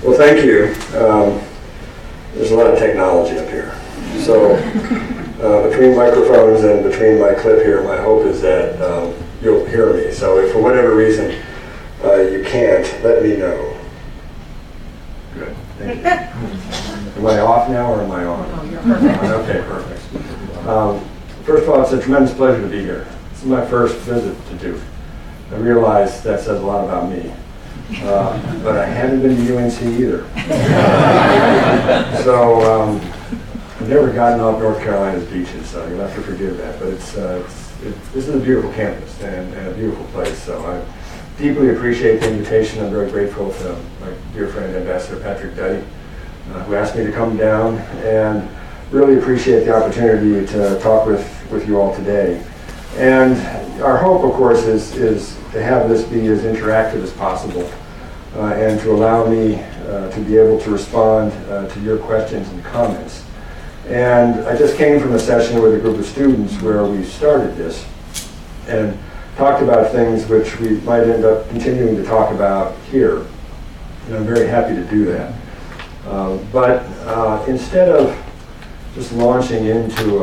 Well, thank you. There's a lot of technology up here. So between microphones and between my clip here, my hope is that you'll hear me. So if for whatever reason you can't, let me know. Good. Thank you. Am I off now or am I on? No, you're perfect. Okay, perfect. First of all, it's a tremendous pleasure to be here. This is my first visit to Duke. I realize that says a lot about me. But I haven't been to UNC either. So I've never gotten off North Carolina's beaches, so you'll have to forgive that. But this is a beautiful campus and a beautiful place. So I deeply appreciate the invitation. I'm very grateful to my dear friend Ambassador Patrick Duddy, who asked me to come down, and really appreciate the opportunity to talk with you all today. And our hope, of course, is to have this be as interactive as possible and to allow me to be able to respond to your questions and comments. And I just came from a session with a group of students where we started this and talked about things which we might end up continuing to talk about here. And I'm very happy to do that. But instead of just launching into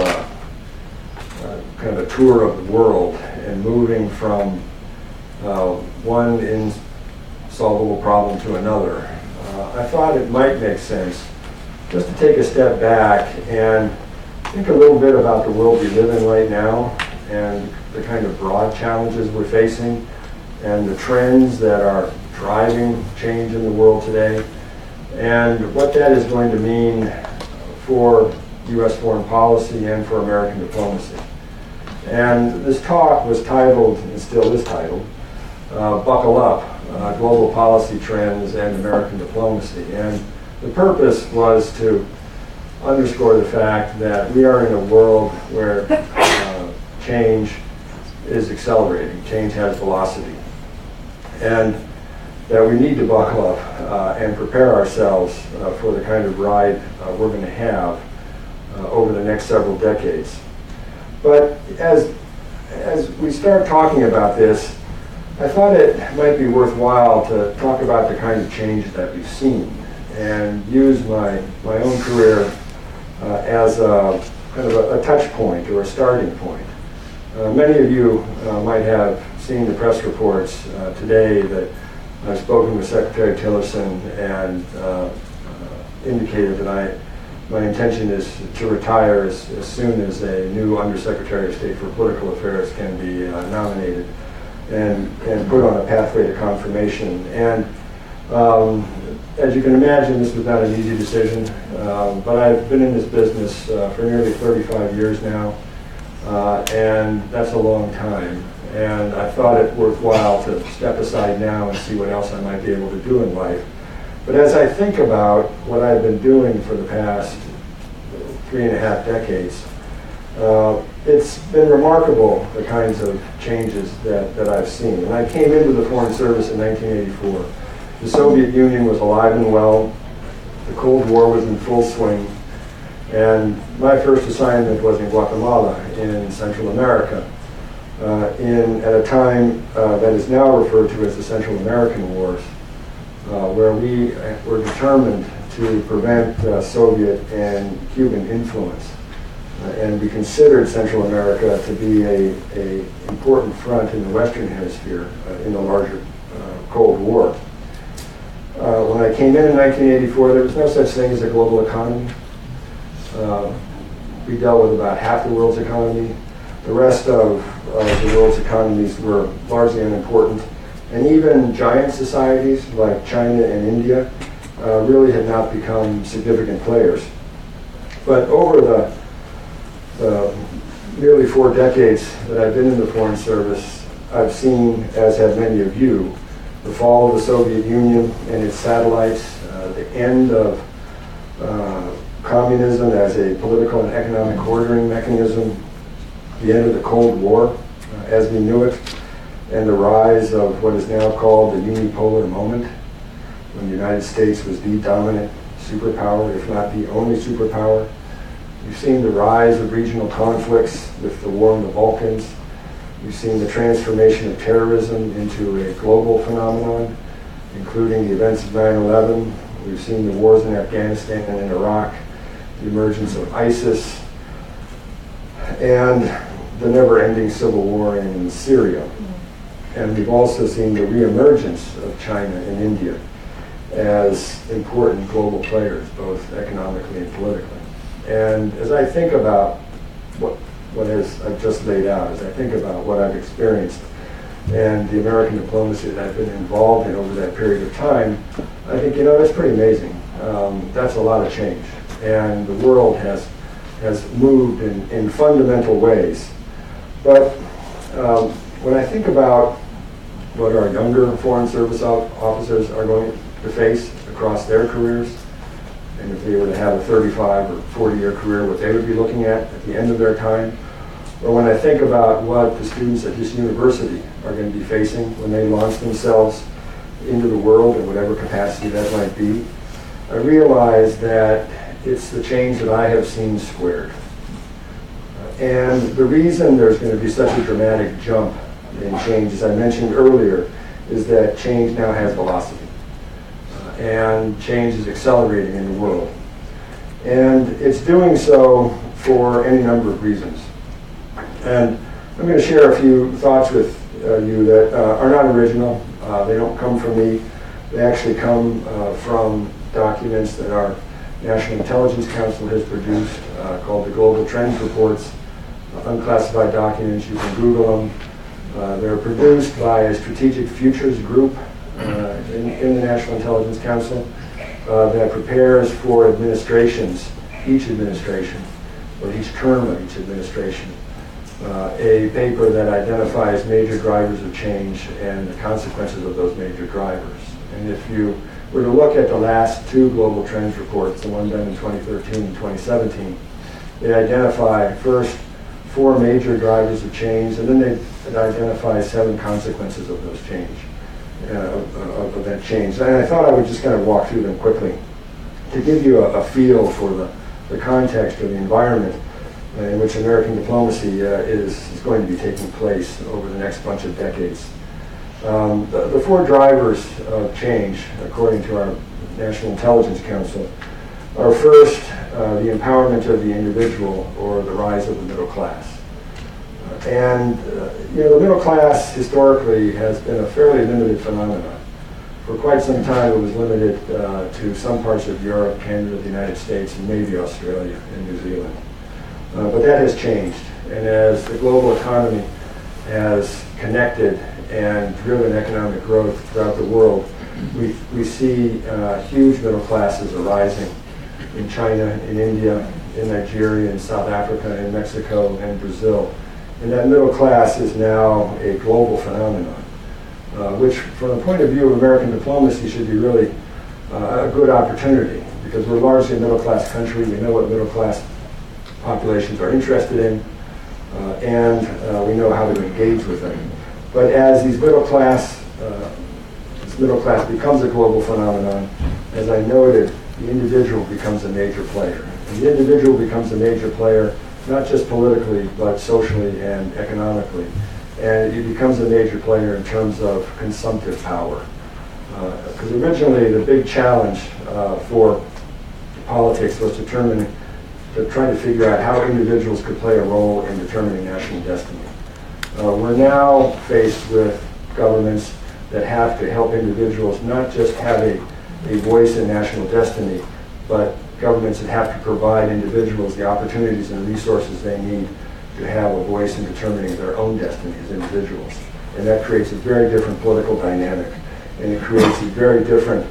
kind of a tour of the world and moving from one insoluble problem to another, I thought it might make sense just to take a step back and think a little bit about the world we live in right now and the kind of broad challenges we're facing and the trends that are driving change in the world today and what that is going to mean for U.S. foreign policy and for American diplomacy. And this talk was titled, and still is titled, Buckle Up, Global Policy Trends and American Diplomacy. And the purpose was to underscore the fact that we are in a world where change is accelerating, change has velocity, and that we need to buckle up and prepare ourselves for the kind of ride we're going to have over the next several decades. But as we start talking about this, I thought it might be worthwhile to talk about the kind of change that we've seen and use my own career as a kind of a touch point or a starting point. Many of you might have seen the press reports today that I've spoken with Secretary Tillerson and indicated that my intention is to retire as soon as a new Undersecretary of State for Political Affairs can be nominated and put on a pathway to confirmation. And as you can imagine, this was not an easy decision, but I've been in this business for nearly 35 years now, and that's a long time. And I thought it worthwhile to step aside now and see what else I might be able to do in life. But as I think about what I've been doing for the past 3.5 decades, it's been remarkable the kinds of changes that I've seen. And I came into the Foreign Service in 1984. The Soviet Union was alive and well. The Cold War was in full swing. And my first assignment was in Guatemala in Central America at a time that is now referred to as the Central American Wars, where we were determined to prevent Soviet and Cuban influence. And we considered Central America to be an important front in the Western Hemisphere in the larger Cold War. When I came in 1984, there was no such thing as a global economy. We dealt with about half the world's economy. The rest of the world's economies were largely unimportant. And even giant societies like China and India really had not become significant players. But over the nearly 4 decades that I've been in the Foreign Service, I've seen, as have many of you, the fall of the Soviet Union and its satellites, the end of communism as a political and economic ordering mechanism, the end of the Cold War as we knew it, and the rise of what is now called the unipolar moment, when the United States was the dominant superpower, if not the only superpower. We've seen the rise of regional conflicts with the war in the Balkans. We've seen the transformation of terrorism into a global phenomenon, including the events of 9/11, We've seen the wars in Afghanistan and in Iraq, the emergence of ISIS, and the never-ending civil war in Syria. And we've also seen the reemergence of China and India as important global players, both economically and politically. And as I think about I've just laid out, as I think about what I've experienced and the American diplomacy that I've been involved in over that period of time, I think, that's pretty amazing. That's a lot of change. And the world has moved in fundamental ways. But when I think about what our younger Foreign Service officers are going to face across their careers, and if they were to have a 35 or 40-year career, what they would be looking at the end of their time, or when I think about what the students at this university are going to be facing when they launch themselves into the world in whatever capacity that might be, I realize that it's the change that I have seen squared. And the reason there's going to be such a dramatic jump in change, as I mentioned earlier, is that change now has velocity. And change is accelerating in the world. And it's doing so for any number of reasons. And I'm going to share a few thoughts with you that are not original. They don't come from me. They actually come from documents that our National Intelligence Council has produced called the Global Trends Reports, unclassified documents. You can Google them. They're produced by a strategic futures group in the National Intelligence Council that prepares for administrations, each administration, or each term of each administration, a paper that identifies major drivers of change and the consequences of those major drivers. And if you were to look at the last two Global Trends reports, the one done in 2013 and 2017, they identify first 4 major drivers of change, and then they identify 7 consequences of those change. Of that change. And I thought I would just kind of walk through them quickly to give you a feel for the context or the environment in which American diplomacy is going to be taking place over the next bunch of decades. The 4 drivers of change, according to our National Intelligence Council, are first, the empowerment of the individual or the rise of the middle class. And the middle class historically has been a fairly limited phenomenon. For quite some time it was limited to some parts of Europe, Canada, the United States, and maybe Australia and New Zealand. But that has changed. And as the global economy has connected and driven economic growth throughout the world, we see huge middle classes arising in China, in India, in Nigeria, in South Africa, in Mexico, and Brazil. And that middle class is now a global phenomenon, which from the point of view of American diplomacy should be really a good opportunity, because we're largely a middle class country. We know what middle class populations are interested in, and we know how to engage with them. But as this middle class becomes a global phenomenon, as I noted, the individual becomes a major player. And the individual becomes a major player not just politically, but socially and economically. And it becomes a major player in terms of consumptive power. Because originally the big challenge for politics was to try to figure out how individuals could play a role in determining national destiny. We're now faced with governments that have to help individuals not just have a voice in national destiny, but governments that have to provide individuals the opportunities and resources they need to have a voice in determining their own destiny as individuals. And that creates a very different political dynamic, and it creates a very different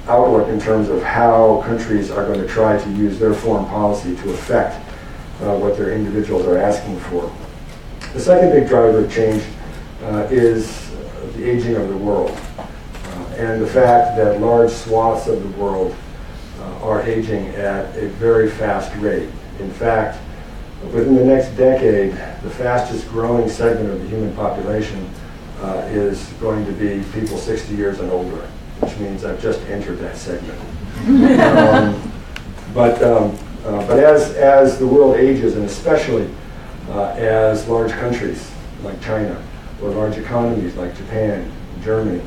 outlook in terms of how countries are going to try to use their foreign policy to affect what their individuals are asking for. The second big driver of change is the aging of the world, and the fact that large swaths of the world are aging at a very fast rate. In fact, within the next decade, the fastest growing segment of the human population is going to be people 60 years and older, which means I've just entered that segment. But as the world ages, and especially as large countries like China, or large economies like Japan, Germany,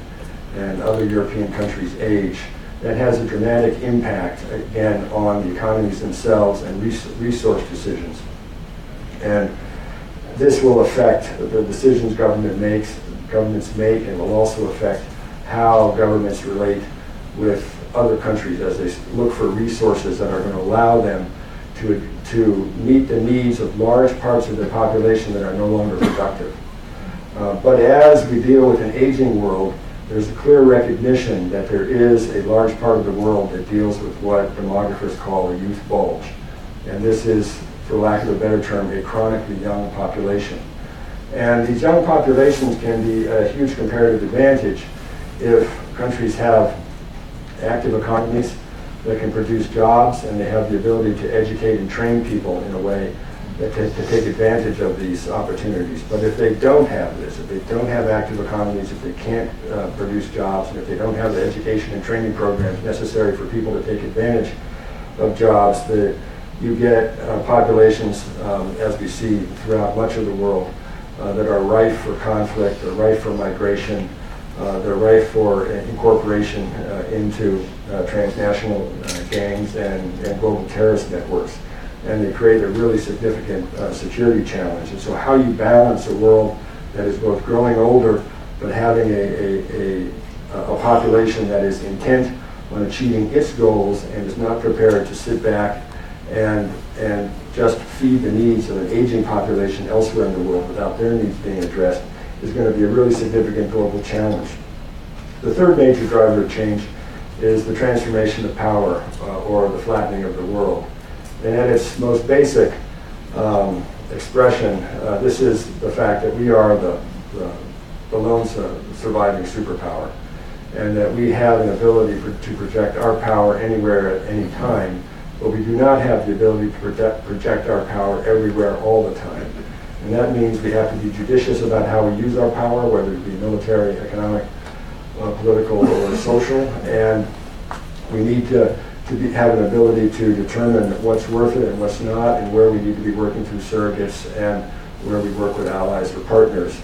and other European countries age, that has a dramatic impact, again, on the economies themselves and resource decisions. And this will affect the decisions governments make, and will also affect how governments relate with other countries as they look for resources that are going to allow them to meet the needs of large parts of the population that are no longer productive. But as we deal with an aging world, there's a clear recognition that there is a large part of the world that deals with what demographers call a youth bulge. And this is, for lack of a better term, a chronically young population. And these young populations can be a huge comparative advantage if countries have active economies that can produce jobs, and they have the ability to educate and train people in a way that to take advantage of these opportunities. But if they don't have this, if they don't have active economies, if they can't produce jobs, and if they don't have the education and training programs necessary for people to take advantage of jobs, you get populations, as we see throughout much of the world, that are rife for conflict, they're rife for migration, they're rife for incorporation into transnational gangs and global terrorist networks. And they create a really significant security challenge. And so how you balance a world that is both growing older but having a population that is intent on achieving its goals and is not prepared to sit back and just feed the needs of an aging population elsewhere in the world without their needs being addressed is going to be a really significant global challenge. The third major driver of change is the transformation of power, or the flattening of the world. And at its most basic expression, this is the fact that we are the lone surviving superpower, and that we have an ability to project our power anywhere at any time, but we do not have the ability to project our power everywhere all the time. And that means we have to be judicious about how we use our power, whether it be military, economic, political, or social, and we need to have an ability to determine what's worth it and what's not, and where we need to be working through surrogates and where we work with allies or partners.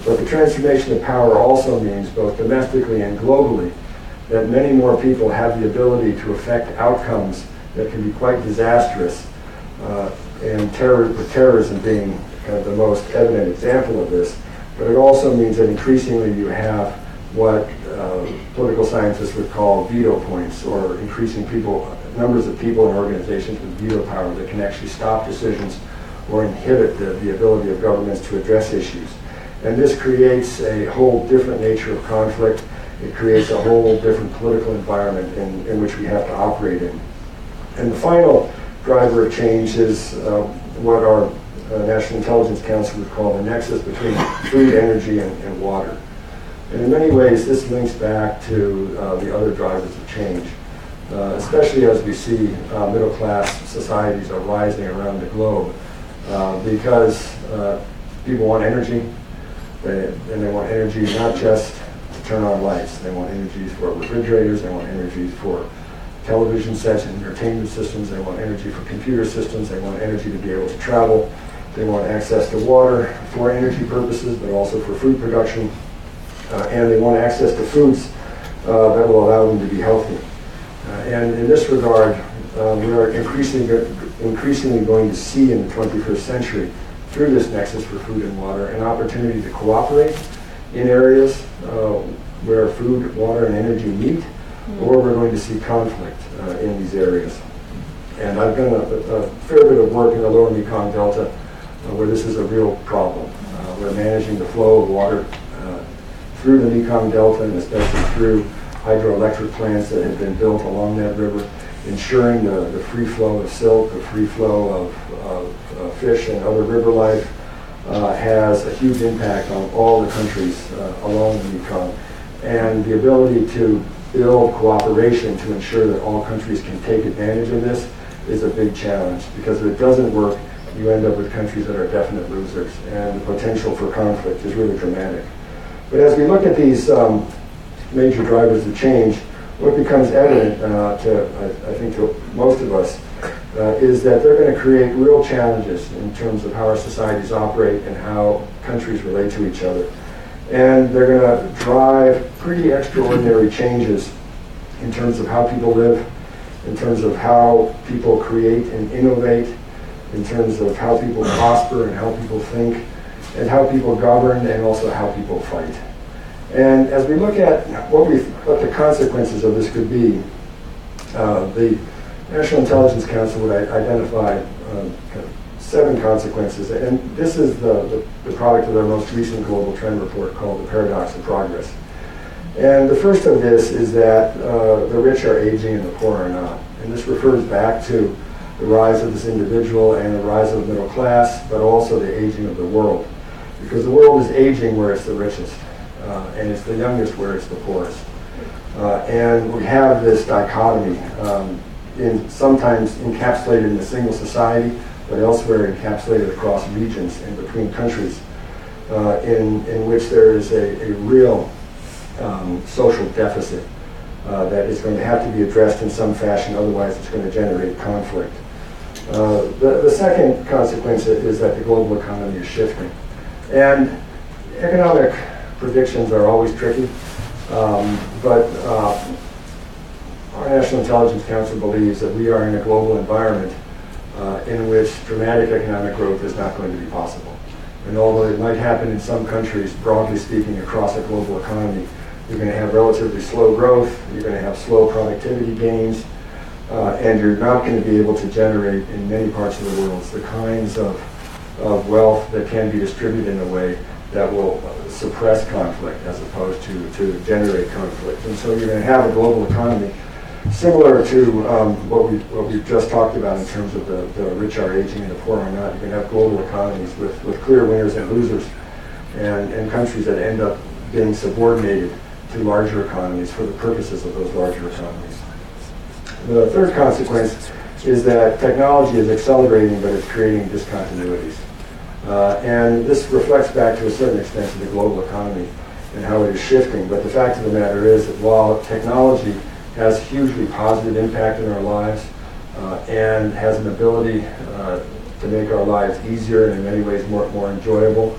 But the transformation of power also means, both domestically and globally, that many more people have the ability to affect outcomes that can be quite disastrous, and terrorism being kind of the most evident example of this. But it also means that increasingly you have what political scientists would call veto points, or increasing numbers of people and organizations with veto power that can actually stop decisions or inhibit the ability of governments to address issues. And this creates a whole different nature of conflict. It creates a whole different political environment in which we have to operate in. And the final driver of change is what our National Intelligence Council would call the nexus between food, energy, and water. And in many ways, this links back to the other drivers of change, especially as we see middle-class societies are rising around the globe, because people want energy, and they want energy not just to turn on lights. They want energy for refrigerators, they want energy for television sets and entertainment systems, they want energy for computer systems, they want energy to be able to travel, they want access to water for energy purposes, but also for food production, and they want access to foods that will allow them to be healthy. And in this regard, we are increasingly going to see in the 21st century, through this nexus for food and water, an opportunity to cooperate in areas where food, water, and energy meet, or we're going to see conflict in these areas. And I've done a fair bit of work in the lower Mekong Delta where this is a real problem. We're managing the flow of water through the Mekong Delta, and especially through hydroelectric plants that have been built along that river, ensuring the free flow of silk, the free flow of fish and other river life has a huge impact on all the countries along the Mekong. And the ability to build cooperation to ensure that all countries can take advantage of this is a big challenge, because if it doesn't work, you end up with countries that are definite losers, and the potential for conflict is really dramatic. But as we look at these major drivers of change, what becomes evident I think to most of us is that they're going to create real challenges in terms of how our societies operate and how countries relate to each other. And they're going to drive pretty extraordinary changes in terms of how people live, in terms of how people create and innovate, in terms of how people prosper and how people think, and how people govern, and also how people fight. And as we look at what the consequences of this could be, the National Intelligence Council would identify 7 consequences, and this is the product of their most recent global trend report called The Paradox of Progress. And the first of this is that the rich are aging and the poor are not. And this refers back to the rise of this individual and the rise of the middle class, but also the aging of the world. Because the world is aging where it's the richest, and it's the youngest where it's the poorest. And we have this dichotomy, sometimes encapsulated in a single society, but elsewhere encapsulated across regions and between countries, in which there is a real social deficit that is going to have to be addressed in some fashion, otherwise it's going to generate conflict. The second consequence is that the global economy is shifting. And economic predictions are always tricky, but our National Intelligence Council believes that we are in a global environment in which dramatic economic growth is not going to be possible. And although it might happen in some countries, broadly speaking, across a global economy, you're going to have relatively slow growth, you're going to have slow productivity gains, and you're not going to be able to generate in many parts of the world the kinds of wealth that can be distributed in a way that will suppress conflict as opposed to generate conflict. And so you're going to have a global economy similar to what we've just talked about in terms of the rich are aging and the poor are not. You're going to have global economies with clear winners and losers, and countries that end up being subordinated to larger economies for the purposes of those larger economies. The third consequence is that technology is accelerating, but it's creating discontinuities. And this reflects back to a certain extent to the global economy and how it is shifting. But the fact of the matter is that while technology has hugely positive impact in our lives and has an ability to make our lives easier and in many ways more enjoyable,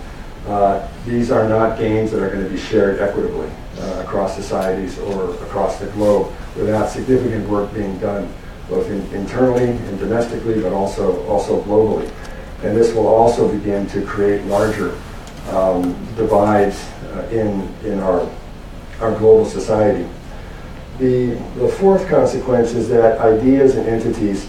these are not gains that are going to be shared equitably across societies or across the globe without significant work being done both internally and domestically, but also globally. And this will also begin to create larger divides in our global society. The fourth consequence is that ideas and entities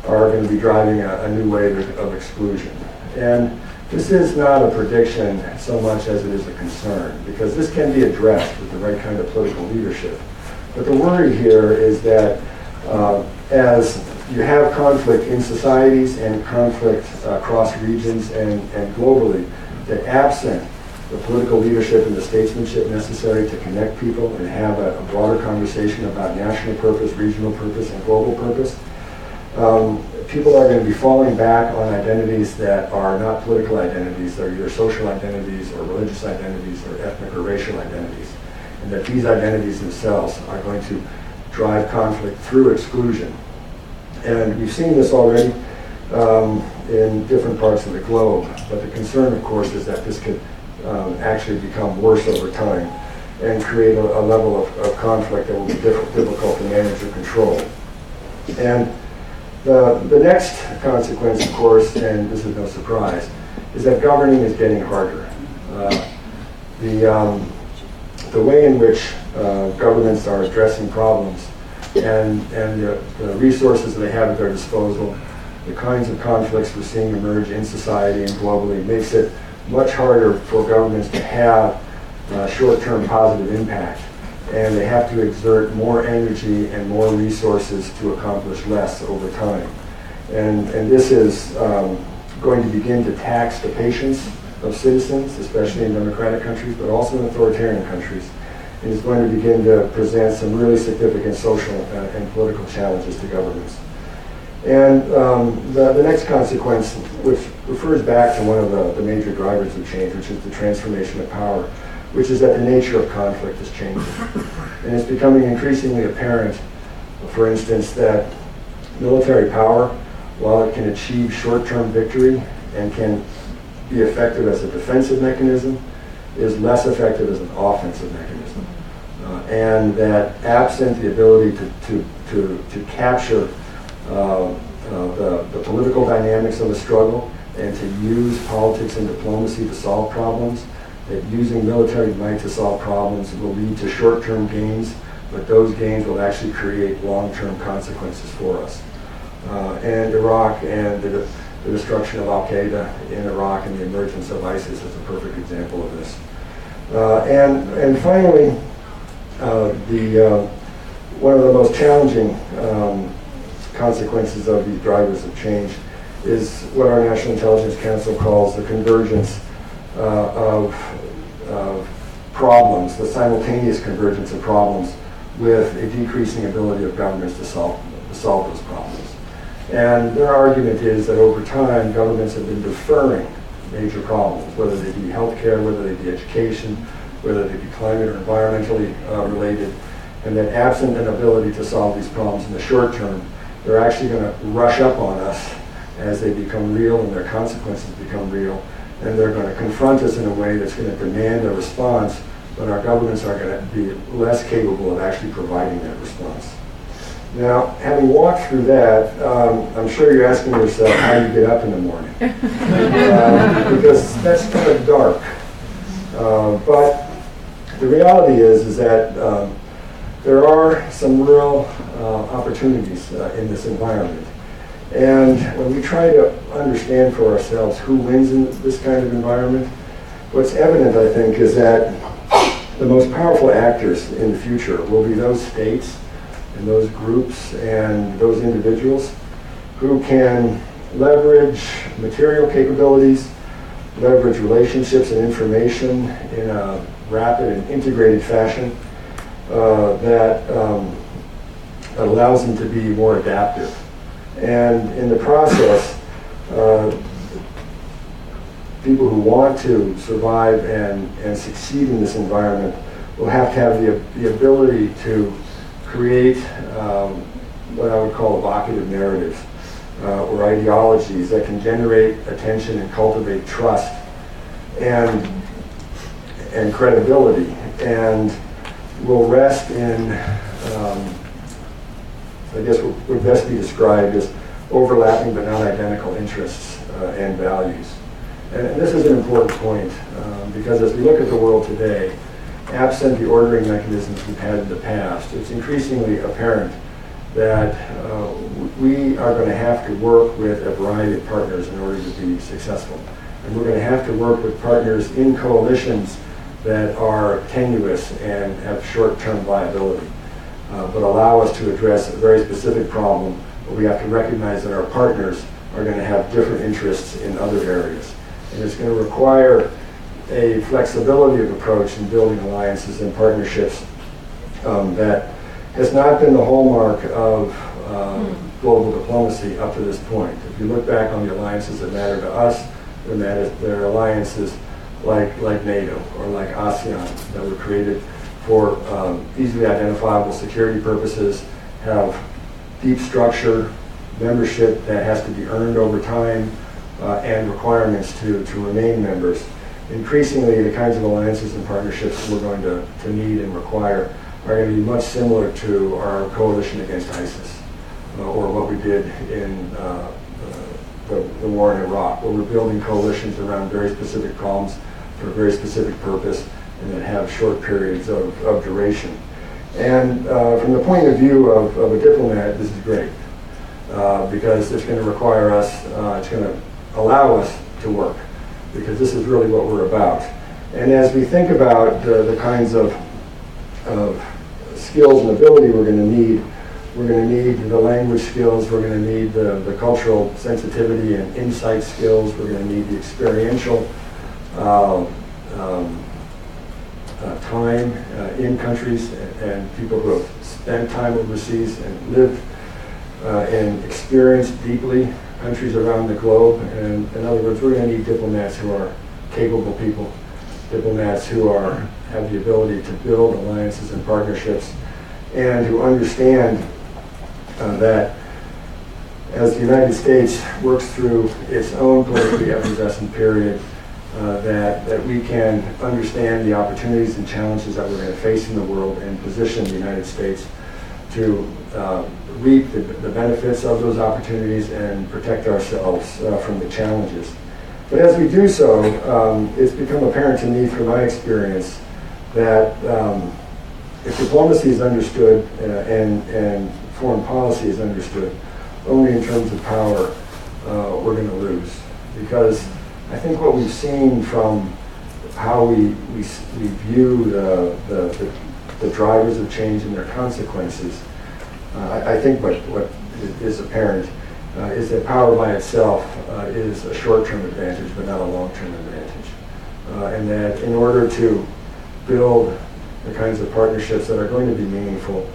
are going to be driving a new wave of exclusion. And this is not a prediction so much as it is a concern, because this can be addressed with the right kind of political leadership. But the worry here is that as you have conflict in societies and conflict across regions and globally, that absent the political leadership and the statesmanship necessary to connect people and have a broader conversation about national purpose, regional purpose, and global purpose, people are going to be falling back on identities that are not political identities. They're either social identities or religious identities or ethnic or racial identities. And that these identities themselves are going to drive conflict through exclusion. And we've seen this already in different parts of the globe. But the concern, of course, is that this could actually become worse over time and create a level of conflict that will be difficult to manage or control. And the next consequence, of course, and this is no surprise, is that governing is getting harder. The way in which governments are addressing problems and the resources that they have at their disposal, the kinds of conflicts we're seeing emerge in society and globally, makes it much harder for governments to have short-term positive impact. And they have to exert more energy and more resources to accomplish less over time. And this is going to begin to tax the patience of citizens, especially in democratic countries, but also in authoritarian countries. And it's going to begin to present some really significant social and political challenges to governments. And the next consequence, which refers back to one of the major drivers of change, which is the transformation of power, which is that the nature of conflict is changing. And it's becoming increasingly apparent, for instance, that military power, while it can achieve short-term victory and can be effective as a defensive mechanism, is less effective as an offensive mechanism. and that absent the ability to capture the political dynamics of a struggle and to use politics and diplomacy to solve problems, that using military might to solve problems will lead to short-term gains, but those gains will actually create long-term consequences for us. And Iraq and the destruction of Al-Qaeda in Iraq and the emergence of ISIS is a perfect example of this. And finally, one of the most challenging consequences of these drivers of change is what our National Intelligence Council calls the convergence of problems, the simultaneous convergence of problems with a decreasing ability of governments to solve those problems. And their argument is that over time, governments have been deferring major problems, whether they be healthcare, whether they be education, whether they be climate or environmentally related, and that absent an ability to solve these problems in the short term, they're actually going to rush up on us as they become real and their consequences become real, and they're going to confront us in a way that's going to demand a response, but our governments are going to be less capable of actually providing that response. Now, having walked through that, I'm sure you're asking yourself how you get up in the morning, because that's kind of dark. But the reality is that there are some real opportunities in this environment. And when we try to understand for ourselves who wins in this kind of environment, what's evident, I think, is that the most powerful actors in the future will be those states and those groups and those individuals who can leverage material capabilities, leverage relationships and information in a rapid and integrated fashion that allows them to be more adaptive. And in the process, people who want to survive and succeed in this environment will have to have the ability to create what I would call evocative narratives or ideologies that can generate attention and cultivate trust and credibility, and will rest in, I guess what would best be described as overlapping but not identical interests and values. And this is an important point because as we look at the world today, absent the ordering mechanisms we've had in the past, it's increasingly apparent that we are going to have to work with a variety of partners in order to be successful. And we're going to have to work with partners in coalitions that are tenuous and have short-term viability, but allow us to address a very specific problem, but we have to recognize that our partners are going to have different interests in other areas. And it's going to require a flexibility of approach in building alliances and partnerships that has not been the hallmark of global diplomacy up to this point. If you look back on the alliances that matter to us, they're alliances like NATO or like ASEAN that were created for easily identifiable security purposes, have deep structure, membership that has to be earned over time, and requirements to remain members. Increasingly, the kinds of alliances and partnerships we're going to need and require are going to be much similar to our coalition against ISIS, or what we did in the war in Iraq, where we're building coalitions around very specific problems for a very specific purpose and that have short periods of duration. And from the point of view of a diplomat, this is great because it's going to require us, it's going to allow us to work, because this is really what we're about. And as we think about the kinds of skills and ability we're going to need the language skills, we're going to need the cultural sensitivity and insight skills, we're going to need the experiential time in countries and people who have spent time overseas and lived and experienced deeply countries around the globe. And in other words, we're going to need diplomats who are capable people, diplomats who have the ability to build alliances and partnerships, and who understand that as the United States works through its own politically effervescent period, that we can understand the opportunities and challenges that we're going to face in the world and position the United States to reap the benefits of those opportunities and protect ourselves from the challenges. But as we do so, it's become apparent to me from my experience that if diplomacy is understood and foreign policy is understood only in terms of power, we're going to lose. Because I think what we've seen from how we view the drivers of change and their consequences, I think what is apparent is that power by itself is a short-term advantage, but not a long-term advantage. And that in order to build the kinds of partnerships that are going to be meaningful,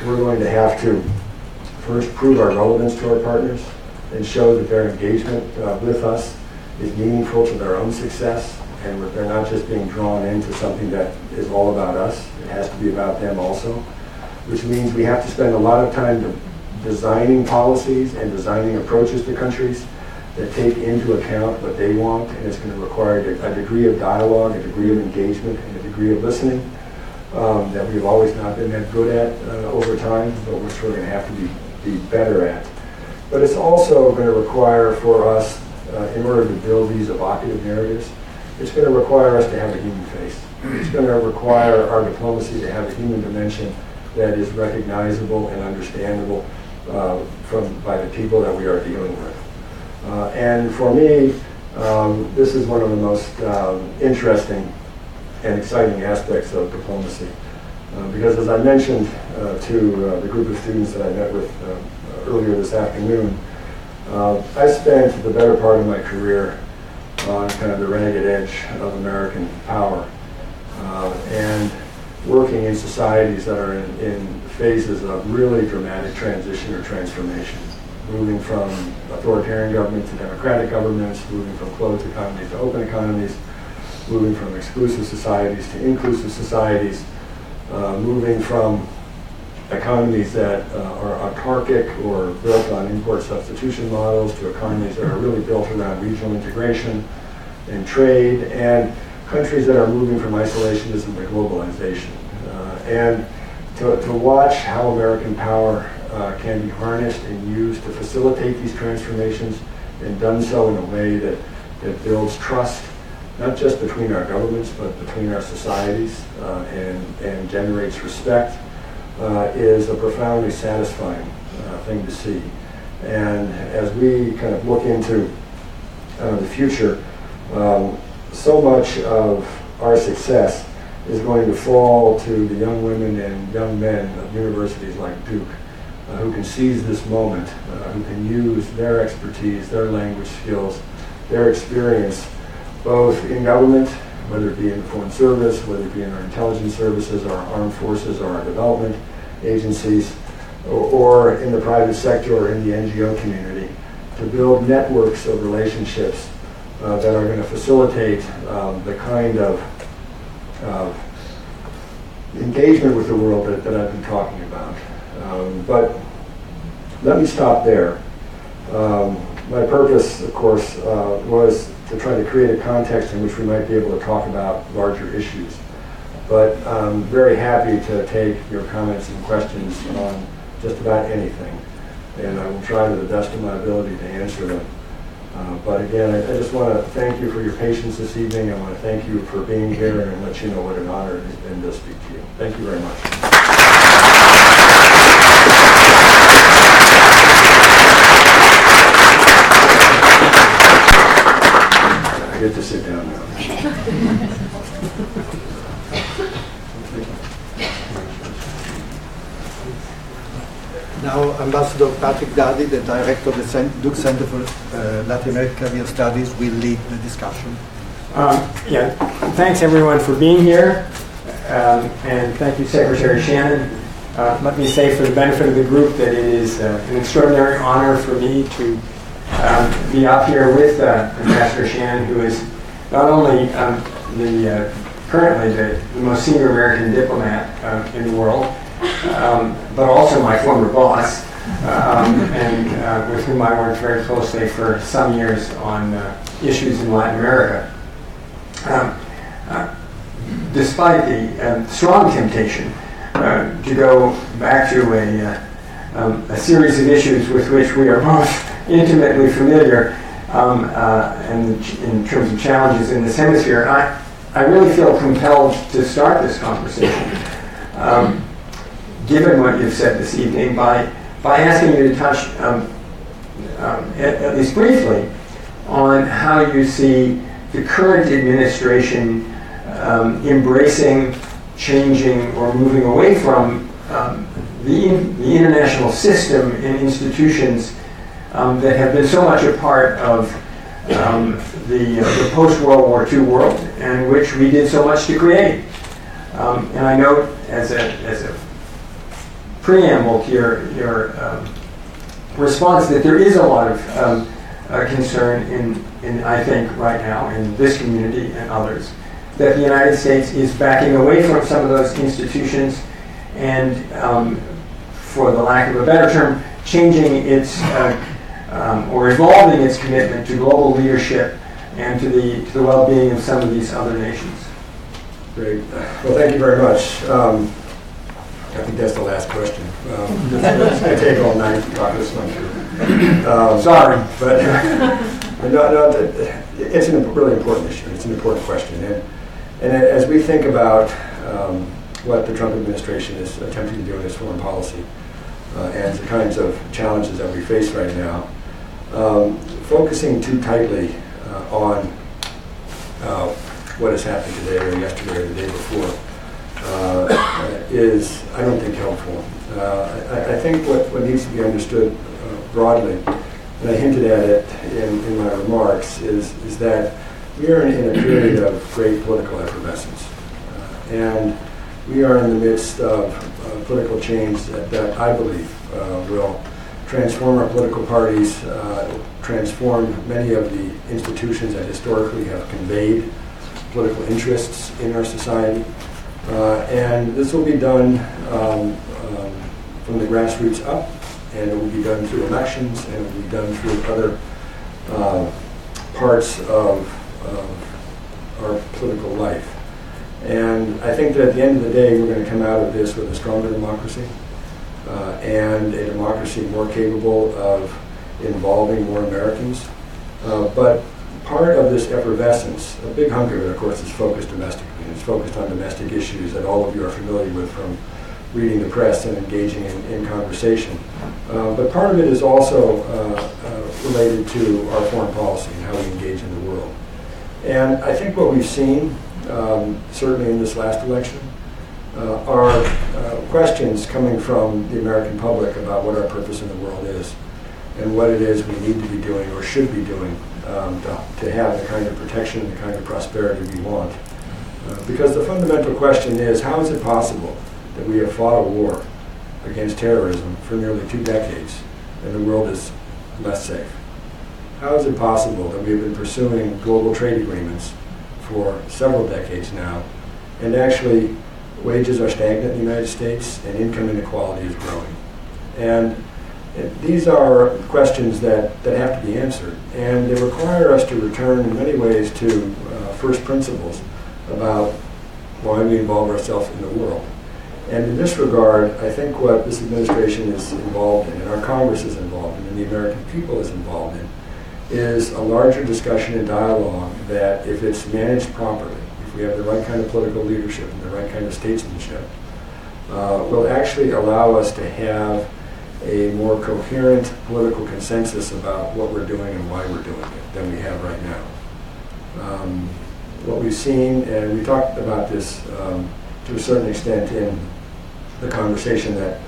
we're going to have to first prove our relevance to our partners and show that their engagement with us is meaningful to their own success, and they're not just being drawn into something that is all about us. It has to be about them also, which means we have to spend a lot of time designing policies and designing approaches to countries that take into account what they want, and it's going to require a degree of dialogue, a degree of engagement, and a degree of listening that we've always not been that good at over time, but which we're going to have to be better at. But it's also going to require for us, in order to build these evocative narratives, it's going to require us to have a human face. It's going to require our diplomacy to have a human dimension that is recognizable and understandable by the people that we are dealing with. And for me, this is one of the most interesting and exciting aspects of diplomacy. Because as I mentioned to the group of students that I met with earlier this afternoon, I spent the better part of my career on kind of the ragged edge of American power and working in societies that are in phases of really dramatic transition or transformation, moving from authoritarian government to democratic governments, moving from closed economies to open economies, moving from exclusive societies to inclusive societies, moving from economies that are autarkic or built on import substitution models to economies that are really built around regional integration and trade, and countries that are moving from isolationism to globalization. And to watch how American power can be harnessed and used to facilitate these transformations, and done so in a way that builds trust, not just between our governments, but between our societies, and generates respect, is a profoundly satisfying thing to see. And as we kind of look into the future, so much of our success is going to fall to the young women and young men of universities like Duke, who can seize this moment, who can use their expertise, their language skills, their experience, both in government, whether it be in the Foreign Service, whether it be in our intelligence services, our armed forces, or our development agencies, or in the private sector or in the NGO community, to build networks of relationships that are going to facilitate the kind of engagement with the world that I've been talking about. But let me stop there. My purpose, of course, was to try to create a context in which we might be able to talk about larger issues. But I'm very happy to take your comments and questions on just about anything. And I will try to the best of my ability to answer them. But again, I just want to thank you for your patience this evening. I want to thank you for being here and let you know what an honor it has been to speak to you. Thank you very much. I get to sit down now. Now, Ambassador Patrick Dardy, the director of the Duke Center for Latin American Caribbean Studies, will lead the discussion. Thanks everyone for being here, and thank you, Secretary Shannon. Let me say, for the benefit of the group, that it is an extraordinary honor for me to be up here with Ambassador Shannon, who is not only currently the most senior American diplomat in the world, but also my former boss, and with whom I worked very closely for some years on issues in Latin America. despite the strong temptation to go back to a series of issues with which we are both intimately familiar, and in terms of challenges in this hemisphere, I really feel compelled to start this conversation, given what you've said this evening, by asking you to touch, at least briefly, on how you see the current administration embracing, changing, or moving away from the international system and institutions that have been so much a part of the post-World War II world, and which we did so much to create. And I note, as a preamble to your response, that there is a lot of concern in I think right now in this community and others, that the United States is backing away from some of those institutions and, for the lack of a better term, changing its or evolving its commitment to global leadership and to the well-being of some of these other nations. Great. Well, thank you very much. I think that's the last question. I take all night to talk this one through. Sorry. But no, it's a really important issue. It's an important question. And as we think about what the Trump administration is attempting to do in its foreign policy and the kinds of challenges that we face right now, focusing too tightly on what has happened today or yesterday or the day before is, I don't think, helpful. I think what needs to be understood broadly, and I hinted at it in my remarks, is that we are in a period of great political effervescence. And we are in the midst of political change that I believe will transform our political parties, transform many of the institutions that historically have conveyed political interests in our society. And this will be done from the grassroots up, and it will be done through elections, and it will be done through other parts of our political life. And I think that at the end of the day, we're going to come out of this with a stronger democracy and a democracy more capable of involving more Americans. But part of this effervescence, a big hunk of it, of course, is focused domestically. It's focused on domestic issues that all of you are familiar with from reading the press and engaging in conversation. But part of it is also related to our foreign policy and how we engage in the world. And I think what we've seen, certainly in this last election, are questions coming from the American public about what our purpose in the world is and what it is we need to be doing or should be doing to have the kind of protection and the kind of prosperity we want. Because the fundamental question is, how is it possible that we have fought a war against terrorism for nearly 2 decades and the world is less safe? How is it possible that we've been pursuing global trade agreements for several decades now, and actually wages are stagnant in the United States and income inequality is growing? And these are questions that have to be answered, and they require us to return in many ways to first principles about why we involve ourselves in the world. And in this regard, I think what this administration is involved in, and our Congress is involved in, and the American people is involved in, is a larger discussion and dialogue that, if it's managed properly, if we have the right kind of political leadership and the right kind of statesmanship, will actually allow us to have a more coherent political consensus about what we're doing and why we're doing it than we have right now. What we've seen, and we talked about this to a certain extent in the conversation that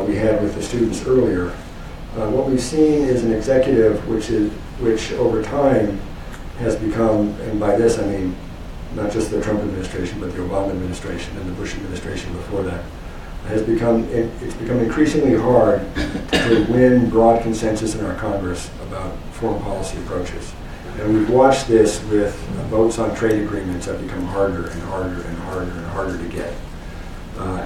we had with the students earlier, what we've seen is an executive which over time has become, and by this I mean not just the Trump administration, but the Obama administration and the Bush administration before that, it's become increasingly hard to win broad consensus in our Congress about foreign policy approaches. And we've watched this with votes on trade agreements that become harder and harder and harder and harder to get.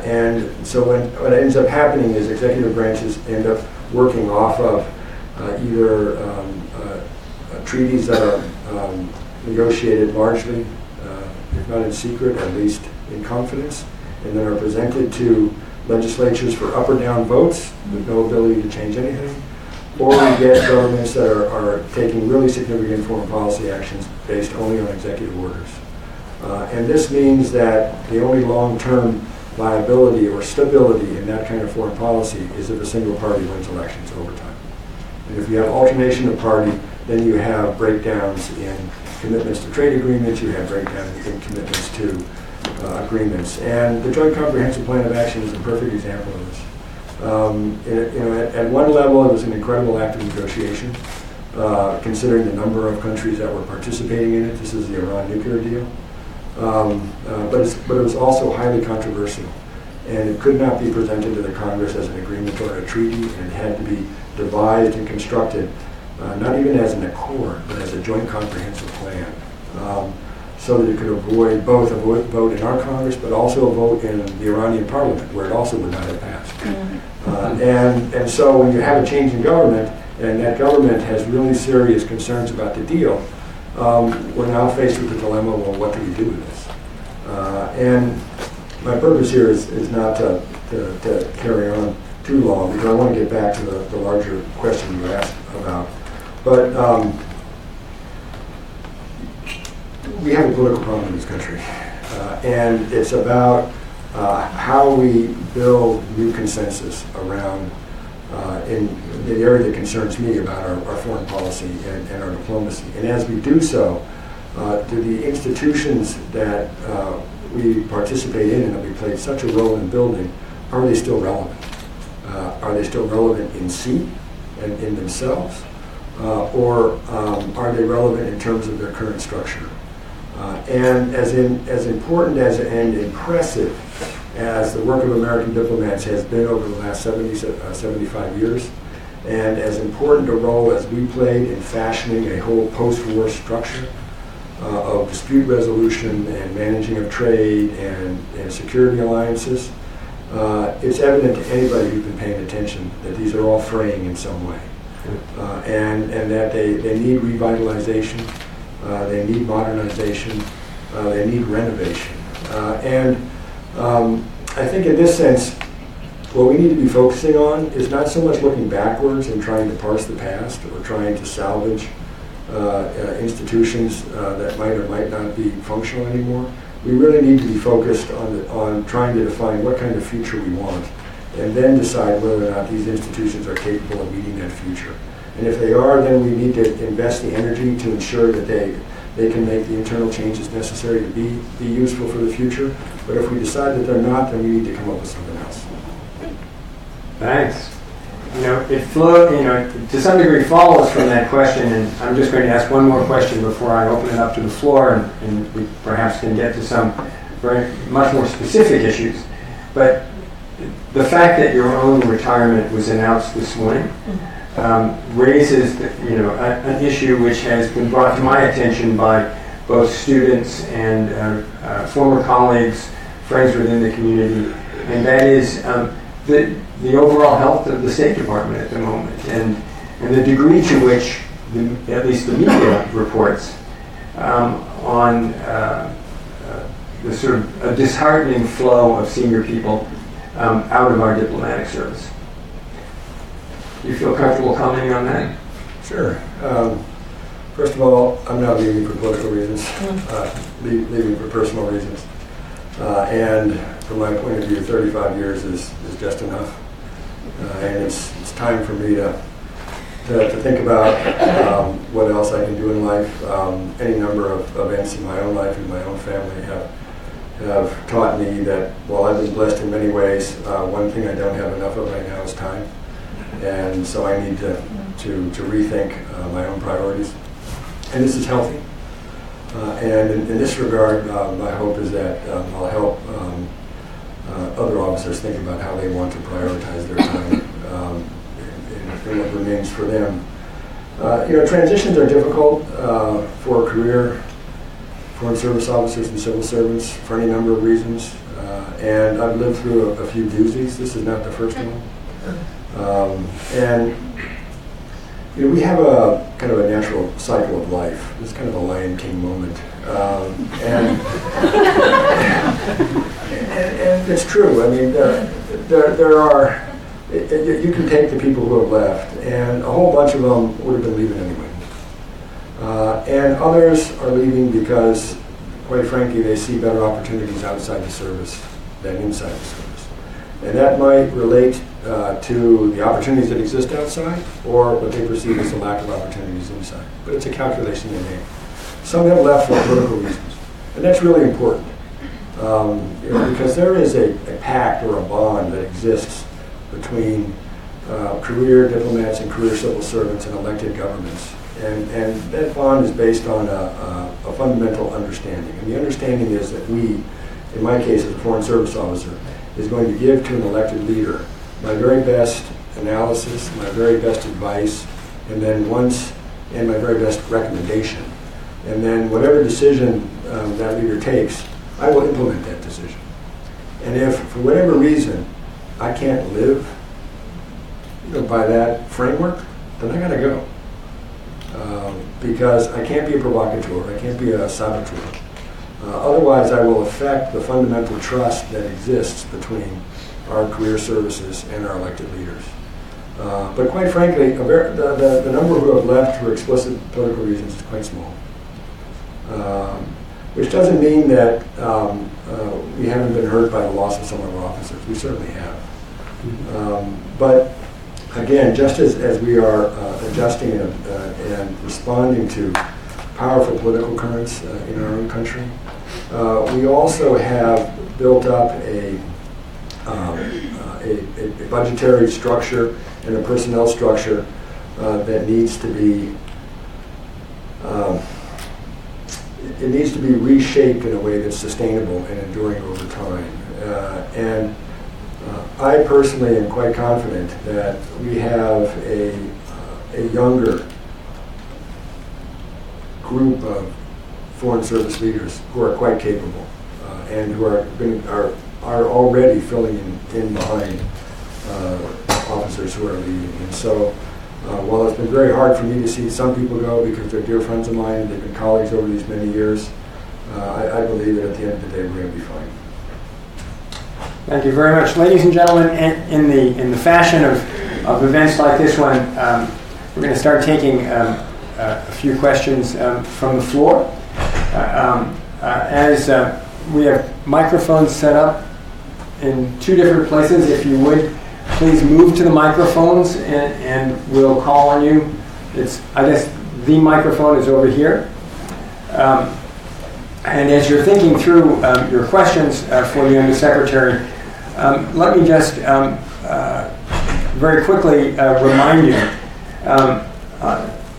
And so what ends up happening is executive branches end up working off of either treaties that are negotiated largely, if not in secret, at least in confidence, and then are presented to legislatures for up or down votes with no ability to change anything, or we get governments that are taking really significant foreign policy actions based only on executive orders. And this means that the only long-term viability or stability in that kind of foreign policy is if a single party wins elections over time. And if you have alternation of party, then you have breakdowns in commitments to trade agreements, you have breakdowns in commitments to agreements. And the Joint Comprehensive Plan of Action is a perfect example of this. At one level, it was an incredible act of negotiation, considering the number of countries that were participating in it. This is the Iran nuclear deal. But it was also highly controversial, and it could not be presented to the Congress as an agreement or a treaty, and it had to be devised and constructed, not even as an accord, but as a joint comprehensive plan, so that it could avoid both a vote in our Congress, but also a vote in the Iranian parliament, where it also would not have passed. And so when you have a change in government, and that government has really serious concerns about the deal, we're now faced with the dilemma, well, what do we do with this? And my purpose here is not to carry on too long, because I want to get back to the larger question you asked about. But we have a political problem in this country, and it's about how we build new consensus around in the area that concerns me about our foreign policy and our diplomacy. And as we do so, do the institutions that we participate in and that we played such a role in building, are they still relevant? Are they still relevant in seat and in themselves? Or are they relevant in terms of their current structure? And as important and impressive as the work of American diplomats has been over the last 75 years, and as important a role as we played in fashioning a whole post-war structure of dispute resolution and managing of trade and security alliances, it's evident to anybody who's been paying attention that these are all fraying in some way, and that they need revitalization, they need modernization, they need renovation. I think in this sense, what we need to be focusing on is not so much looking backwards and trying to parse the past or trying to salvage institutions that might or might not be functional anymore. We really need to be focused on trying to define what kind of future we want, and then decide whether or not these institutions are capable of meeting that future. And if they are, then we need to invest the energy to ensure that they can make the internal changes necessary to be useful for the future. But if we decide that they're not, then we need to come up with something else. Thanks. To some degree follows from that question, and I'm just going to ask one more question before I open it up to the floor, and we perhaps can get to some much more specific issues. But the fact that your own retirement was announced this morning raises an issue which has been brought to my attention by both students and former colleagues, friends within the community, and that is the overall health of the State Department at the moment, and the degree to which, at least the media reports, on the sort of a disheartening flow of senior people out of our diplomatic service. Do you feel comfortable commenting on that? Sure. First of all, I'm not leaving for political reasons, leaving for personal reasons. And from my point of view, 35 years is just enough. And it's time for me to think about what else I can do in life. Any number of events in my own life and my own family have taught me that while I've been blessed in many ways, one thing I don't have enough of right now is time. And so I need to rethink my own priorities. And this is healthy. And in this regard, my hope is that I'll help other officers think about how they want to prioritize their time and what remains for them. Transitions are difficult for career foreign service officers and civil servants for any number of reasons. And I've lived through a few doozies. This is not the first one. And We have a kind of a natural cycle of life. It's kind of a Lion King moment. And it's true. I mean, there are, you can take the people who have left, and a whole bunch of them would have been leaving anyway. And others are leaving because, quite frankly, they see better opportunities outside the service than inside the service. And that might relate to the opportunities that exist outside, or what they perceive as a lack of opportunities inside. But it's a calculation they make. Some have left for political reasons, and that's really important. Because there is a pact or a bond that exists between career diplomats and career civil servants and elected governments. And that bond is based on a fundamental understanding. And the understanding is that we, in my case as a Foreign Service officer, is going to give to an elected leader my very best analysis, my very best advice, and my very best recommendation. And then whatever decision that leader takes, I will implement that decision. And if, for whatever reason, I can't live by that framework, then I gotta go. Because I can't be a provocateur, I can't be a saboteur. Otherwise, I will affect the fundamental trust that exists between our career services and our elected leaders. But quite frankly, the number who have left for explicit political reasons is quite small. Which doesn't mean that we haven't been hurt by the loss of some of our officers. We certainly have. But again, just as we are adjusting and responding to powerful political currents in our own country, we also have built up a budgetary structure and a personnel structure that needs to be it needs to be reshaped in a way that's sustainable and enduring over time. And I personally am quite confident that we have a younger group of Foreign Service leaders who are quite capable and who are already filling in behind officers who are leaving. And so while it's been very hard for me to see some people go because they're dear friends of mine, they've been colleagues over these many years, I believe that at the end of the day we're going to be fine. Thank you very much. Ladies and gentlemen, in the fashion of events like this one, we're going to start taking a few questions from the floor. As we have microphones set up in two different places, if you would, please move to the microphones and we'll call on you. I guess the microphone is over here. And as you're thinking through your questions for the Undersecretary, let me just very quickly remind you,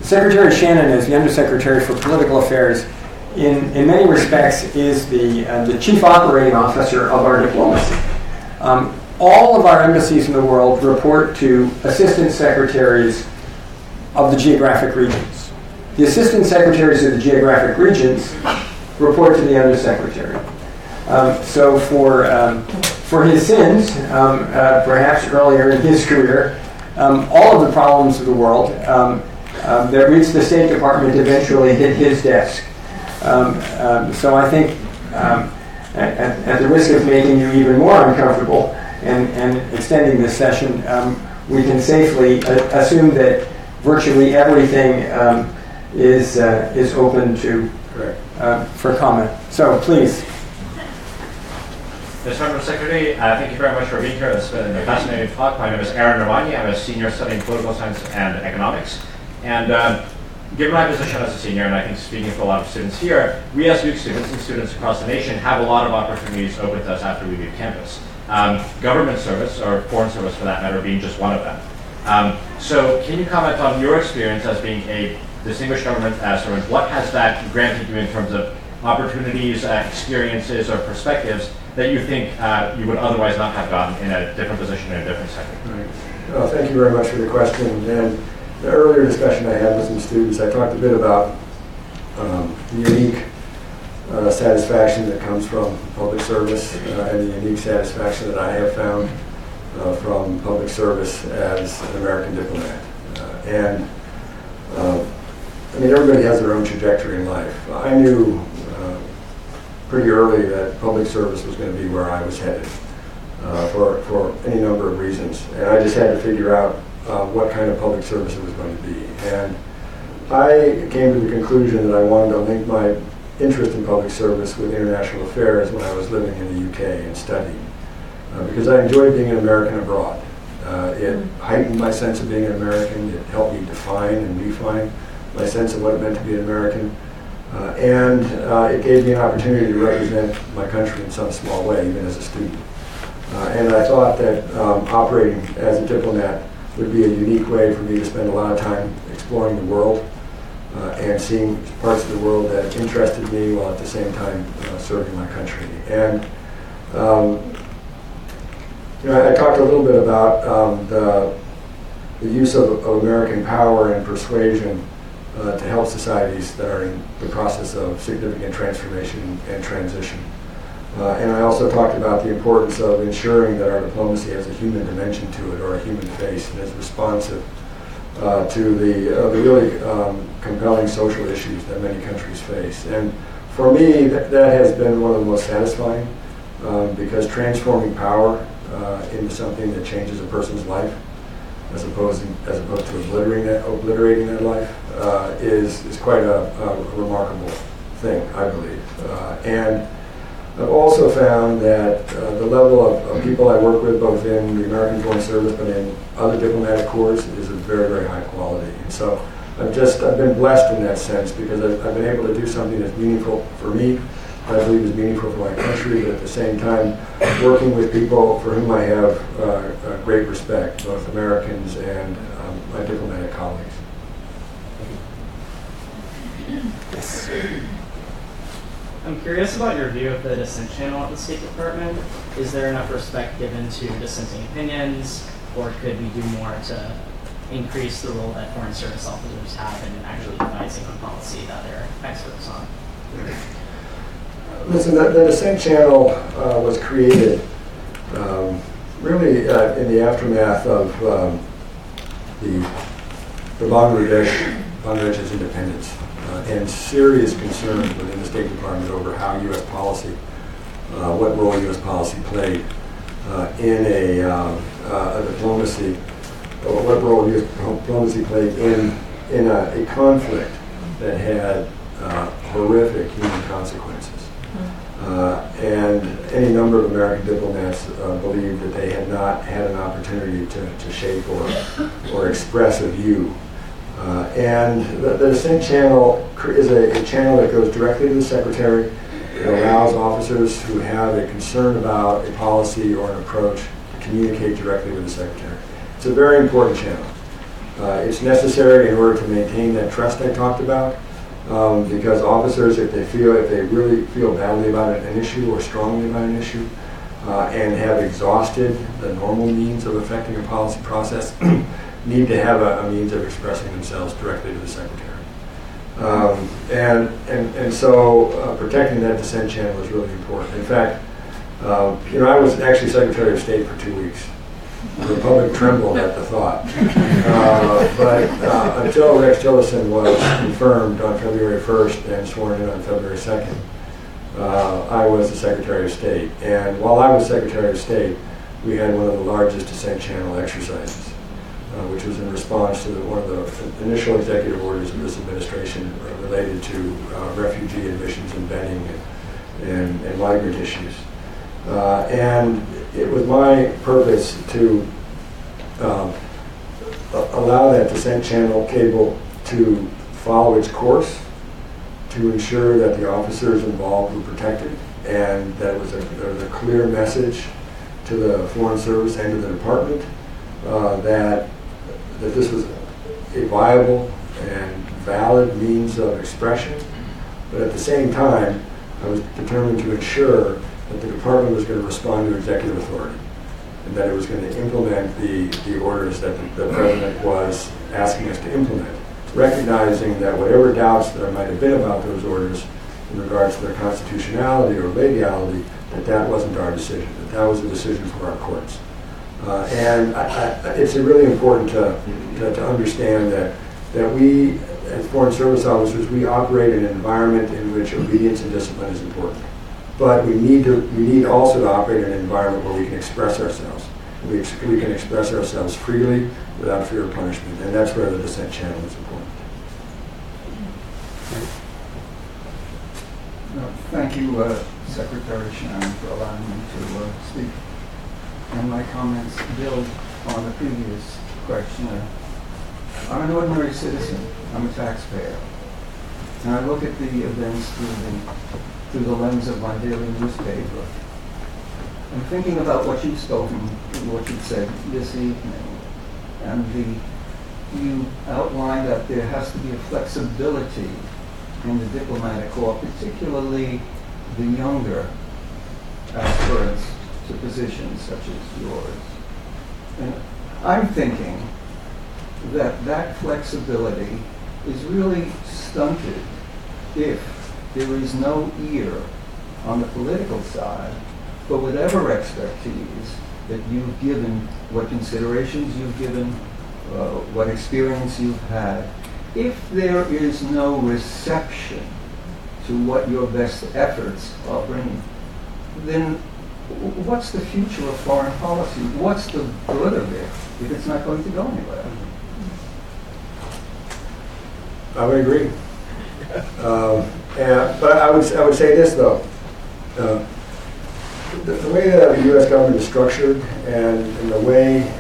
Secretary Shannon, as the Undersecretary for Political Affairs, in many respects is the chief operating officer of our diplomacy. All of our embassies in the world report to assistant secretaries of the geographic regions. The assistant secretaries of the geographic regions report to the Undersecretary. So for his sins, perhaps earlier in his career, all of the problems of the world that reached the State Department eventually hit his desk. So I think, at the risk of making you even more uncomfortable and extending this session, we can safely assume that virtually everything is open to for comment. So please. Mr. Undersecretary, thank you very much for being here. It's been a fascinating talk. My name is Aaron Nirvani. I'm a senior studying political science and economics. And given my position as a senior, and I think speaking for a lot of students here, we as Duke students and students across the nation have a lot of opportunities open to us after we leave campus. Government service, or foreign service for that matter, being just one of them. So can you comment on your experience as being a distinguished government servant? What has that granted you in terms of opportunities, experiences, or perspectives that you think you would otherwise not have gotten in a different position in a different sector? Right. Well, thank you very much for the question. And the earlier discussion I had with some students, I talked a bit about the unique satisfaction that comes from public service and the unique satisfaction that I have found from public service as an American diplomat. And mean, everybody has their own trajectory in life. I knew pretty early that public service was going to be where I was headed for any number of reasons. And I just had to figure out what kind of public service it was going to be. And I came to the conclusion that I wanted to link my interest in public service with international affairs when I was living in the UK and studying. Because I enjoyed being an American abroad. It heightened my sense of being an American. It helped me define and refine my sense of what it meant to be an American. And it gave me an opportunity to represent my country in some small way, even as a student. And I thought that operating as a diplomat would be a unique way for me to spend a lot of time exploring the world and seeing parts of the world that interested me while at the same time serving my country. And I talked a little bit about the use of American power and persuasion to help societies that are in the process of significant transformation and transition. And I also talked about the importance of ensuring that our diplomacy has a human dimension to it, or a human face, and is responsive to the really compelling social issues that many countries face. And for me, that has been one of the most satisfying, because transforming power into something that changes a person's life, as opposed to obliterating their life, is quite a remarkable thing, I believe. And I've also found that the level of people I work with, both in the American Foreign Service but in other diplomatic corps, is of very, very high quality. And so I've been blessed in that sense, because I've been able to do something that's meaningful for me, I believe is meaningful for my country, but at the same time working with people for whom I have great respect, both Americans and my diplomatic colleagues. Yes. I'm curious about your view of the dissent channel at the State Department. Is there enough respect given to dissenting opinions, or could we do more to increase the role that foreign service officers have in actually advising on policy that they're experts on? Listen, the dissent channel was created really in the aftermath of the Bangladesh's independence. And serious concern within the State Department over how U.S. policy, what role U.S. policy played in a diplomacy, or what role U.S. diplomacy played in a conflict that had horrific human consequences. And any number of American diplomats believed that they had not had an opportunity to shape or express a view. And the dissent channel is a channel that goes directly to the Secretary. It allows officers who have a concern about a policy or an approach to communicate directly with the Secretary. It's a very important channel. It's necessary in order to maintain that trust I talked about, because officers, if they really feel badly about an issue or strongly about an issue, and have exhausted the normal means of affecting a policy process, need to have a means of expressing themselves directly to the Secretary. And so protecting that dissent channel is really important. In fact, I was actually Secretary of State for 2 weeks. The Republic trembled at the thought. But until Rex Tillerson was confirmed on February 1st and sworn in on February 2nd, I was the Secretary of State. And while I was Secretary of State, we had one of the largest dissent channel exercises, which was in response to one of the initial executive orders of this administration related to refugee admissions and vetting and migrant issues. And it was my purpose to allow that dissent channel cable to follow its course, to ensure that the officers involved were protected, and that there was a clear message to the Foreign Service and to the Department that this was a viable and valid means of expression, but at the same time, I was determined to ensure that the Department was going to respond to executive authority, and that it was going to implement the orders that the President was asking us to implement, recognizing that whatever doubts there might have been about those orders in regards to their constitutionality or legality, that wasn't our decision, that was a decision for our courts. And it's really important to understand that we, as Foreign Service officers, we operate in an environment in which obedience and discipline is important. But we need also to operate in an environment where we can express ourselves. We can express ourselves freely without fear of punishment, and that's where the dissent channel is important. Thank you, Secretary Shannon, for allowing me to speak. And my comments build on the previous questioner. I'm an ordinary citizen. I'm a taxpayer. And I look at the events through the lens of my daily newspaper. I'm thinking about what you've spoken, what you've said this evening, and you outlined that there has to be a flexibility in the diplomatic corps, particularly the younger aspirants to positions such as yours. And I'm thinking that flexibility is really stunted if there is no ear on the political side for whatever expertise that you've given, what considerations you've given, what experience you've had. If there is no reception to what your best efforts are bringing, then what's the future of foreign policy? What's the good of it if it's not going to go anywhere? I would agree. But I would say this, though. The way that the U.S. government is structured and the way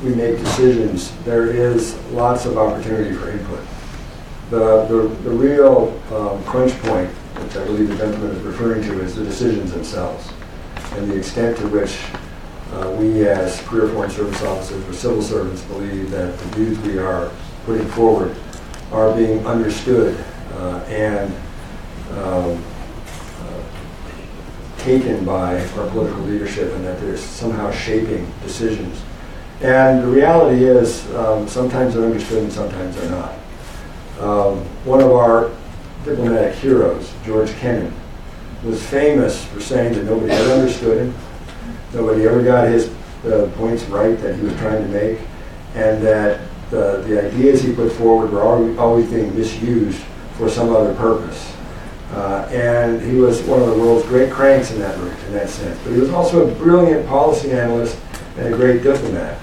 we make decisions, there is lots of opportunity for input. The real crunch point, which I believe the gentleman is referring to, is the decisions themselves and the extent to which we as career Foreign Service officers or civil servants believe that the views we are putting forward are being understood and taken by our political leadership, and that they're somehow shaping decisions. And the reality is, sometimes they're understood and sometimes they're not. One of our diplomatic heroes, George Kennan, was famous for saying that nobody ever understood him, nobody ever got his points right that he was trying to make, and that the ideas he put forward were always being misused for some other purpose. And he was one of the world's great cranks in that sense. But he was also a brilliant policy analyst and a great diplomat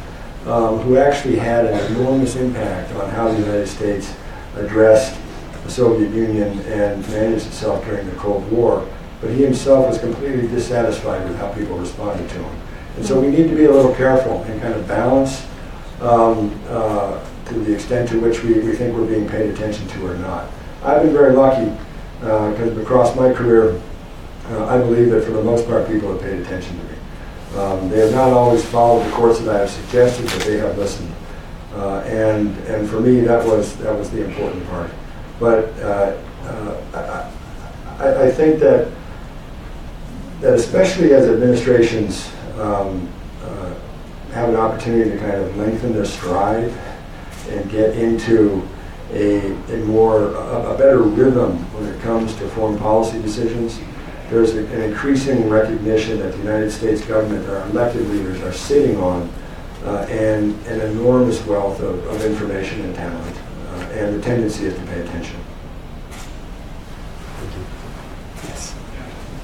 who actually had an enormous impact on how the United States addressed the Soviet Union and managed itself during the Cold War. But he himself was completely dissatisfied with how people responded to him. And so we need to be a little careful and kind of balance to the extent to which we think we're being paid attention to or not. I've been very lucky because across my career, I believe that for the most part people have paid attention to me. They have not always followed the course that I have suggested, but they have listened. And for me, that was the important part. But I think that especially as administrations have an opportunity to kind of lengthen their stride and get into a better rhythm when it comes to foreign policy decisions, there's an increasing recognition that the United States government, our elected leaders, are sitting on an enormous wealth of information and talent, and the tendency is to pay attention. Thank you. Yes.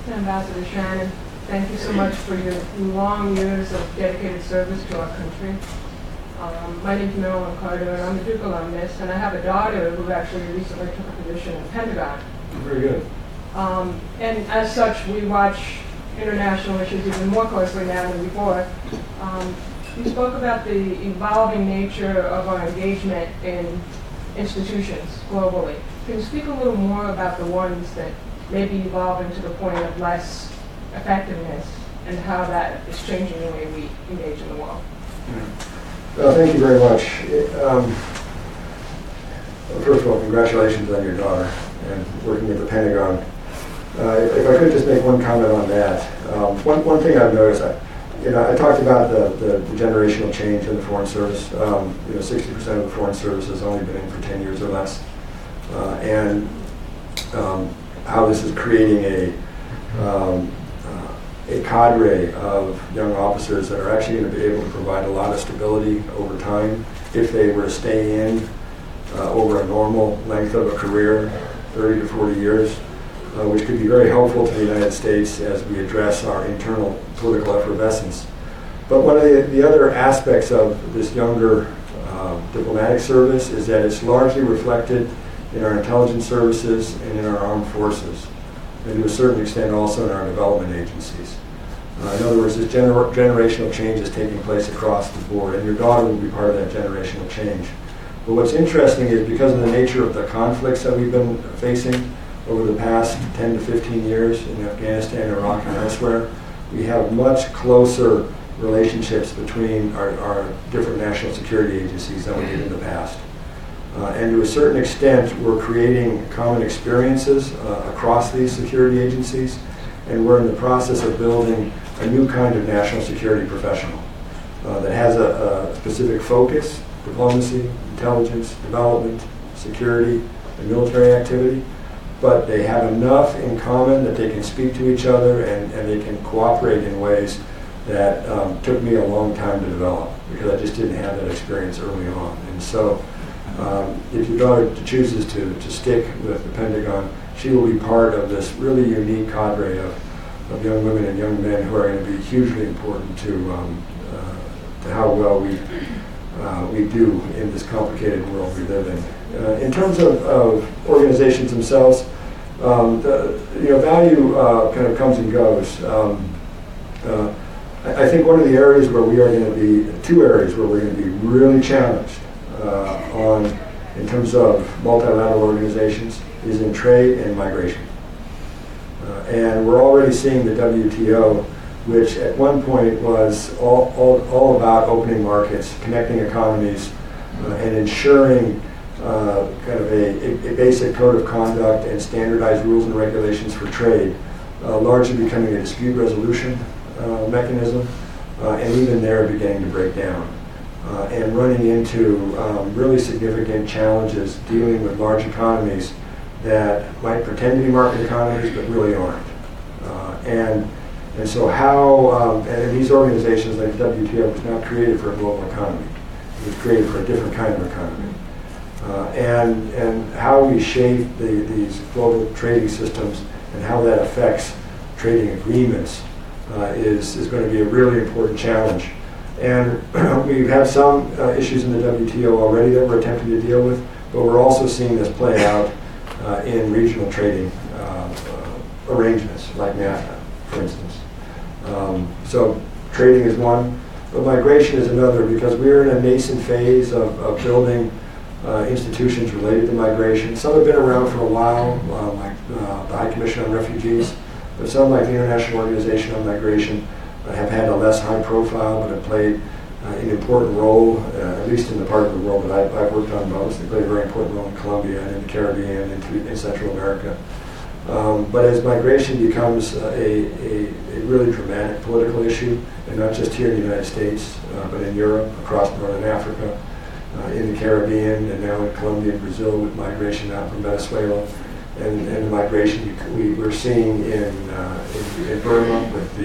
Ambassador Shannon, thank you so much for your long years of dedicated service to our country. My name is Marilyn Carter, and I'm a Duke alumnus, and I have a daughter who actually recently took a position in the Pentagon. Very good. And as such, we watch international issues even more closely now than before. You spoke about the evolving nature of our engagement in institutions globally. Can you speak a little more about the ones that may be evolving to the point of less effectiveness and how that is changing the way we engage in the world? Well, thank you very much. First of all, congratulations on your daughter and working at the Pentagon. If I could just make one comment on that. One thing I've noticed, I talked about the generational change in the Foreign Service. 60% of the Foreign Service has only been in for 10 years or less. And how this is creating a cadre of young officers that are actually going to be able to provide a lot of stability over time if they were to stay in over a normal length of a career, 30 to 40 years, which could be very helpful to the United States as we address our internal political effervescence. But one of the other aspects of this younger diplomatic service is that it's largely reflected in our intelligence services and in our armed forces, and to a certain extent also in our development agencies. In other words, this generational change is taking place across the board, and your daughter will be part of that generational change. But what's interesting is because of the nature of the conflicts that we've been facing over the past 10 to 15 years in Afghanistan, Iraq, and elsewhere, we have much closer relationships between our different national security agencies than we did in the past. And to a certain extent, we're creating common experiences across these security agencies, and we're in the process of building a new kind of national security professional that has a specific focus: diplomacy, intelligence, development, security, and military activity. But they have enough in common that they can speak to each other and they can cooperate in ways that took me a long time to develop, because I just didn't have that experience early on. And so if your daughter chooses to stick with the Pentagon, she will be part of this really unique cadre of young women and young men who are going to be hugely important to how well we do in this complicated world we live in. In terms of organizations themselves, the value kind of comes and goes. I think one of the areas where we are going to be, two areas where we're going to be really challenged in terms of multilateral organizations is in trade and migration. And we're already seeing the WTO, which at one point was all about opening markets, connecting economies, and ensuring kind of a basic code of conduct and standardized rules and regulations for trade, largely becoming a dispute resolution mechanism, and even there beginning to break down. And running into really significant challenges dealing with large economies that might pretend to be market economies but really aren't. And so how, and these organizations like WTO was not created for a global economy. It was created for a different kind of economy. And how we shape these global trading systems and how that affects trading agreements is going to be a really important challenge. And we've had some issues in the WTO already that we're attempting to deal with, but we're also seeing this play out in regional trading arrangements like NAFTA, for instance. So trading is one, but migration is another, because we're in a nascent phase of building institutions related to migration. Some have been around for a while, like the High Commission on Refugees, but some, like the International Organization on Migration, have had a less high profile, but have played an important role, at least in the part of the world that I've worked on most. They play a very important role in Colombia and in the Caribbean and in Central America. But as migration becomes a really dramatic political issue, and not just here in the United States, but in Europe, across Northern Africa, in the Caribbean, and now in Colombia and Brazil with migration out from Venezuela, and the migration we're seeing in Burma with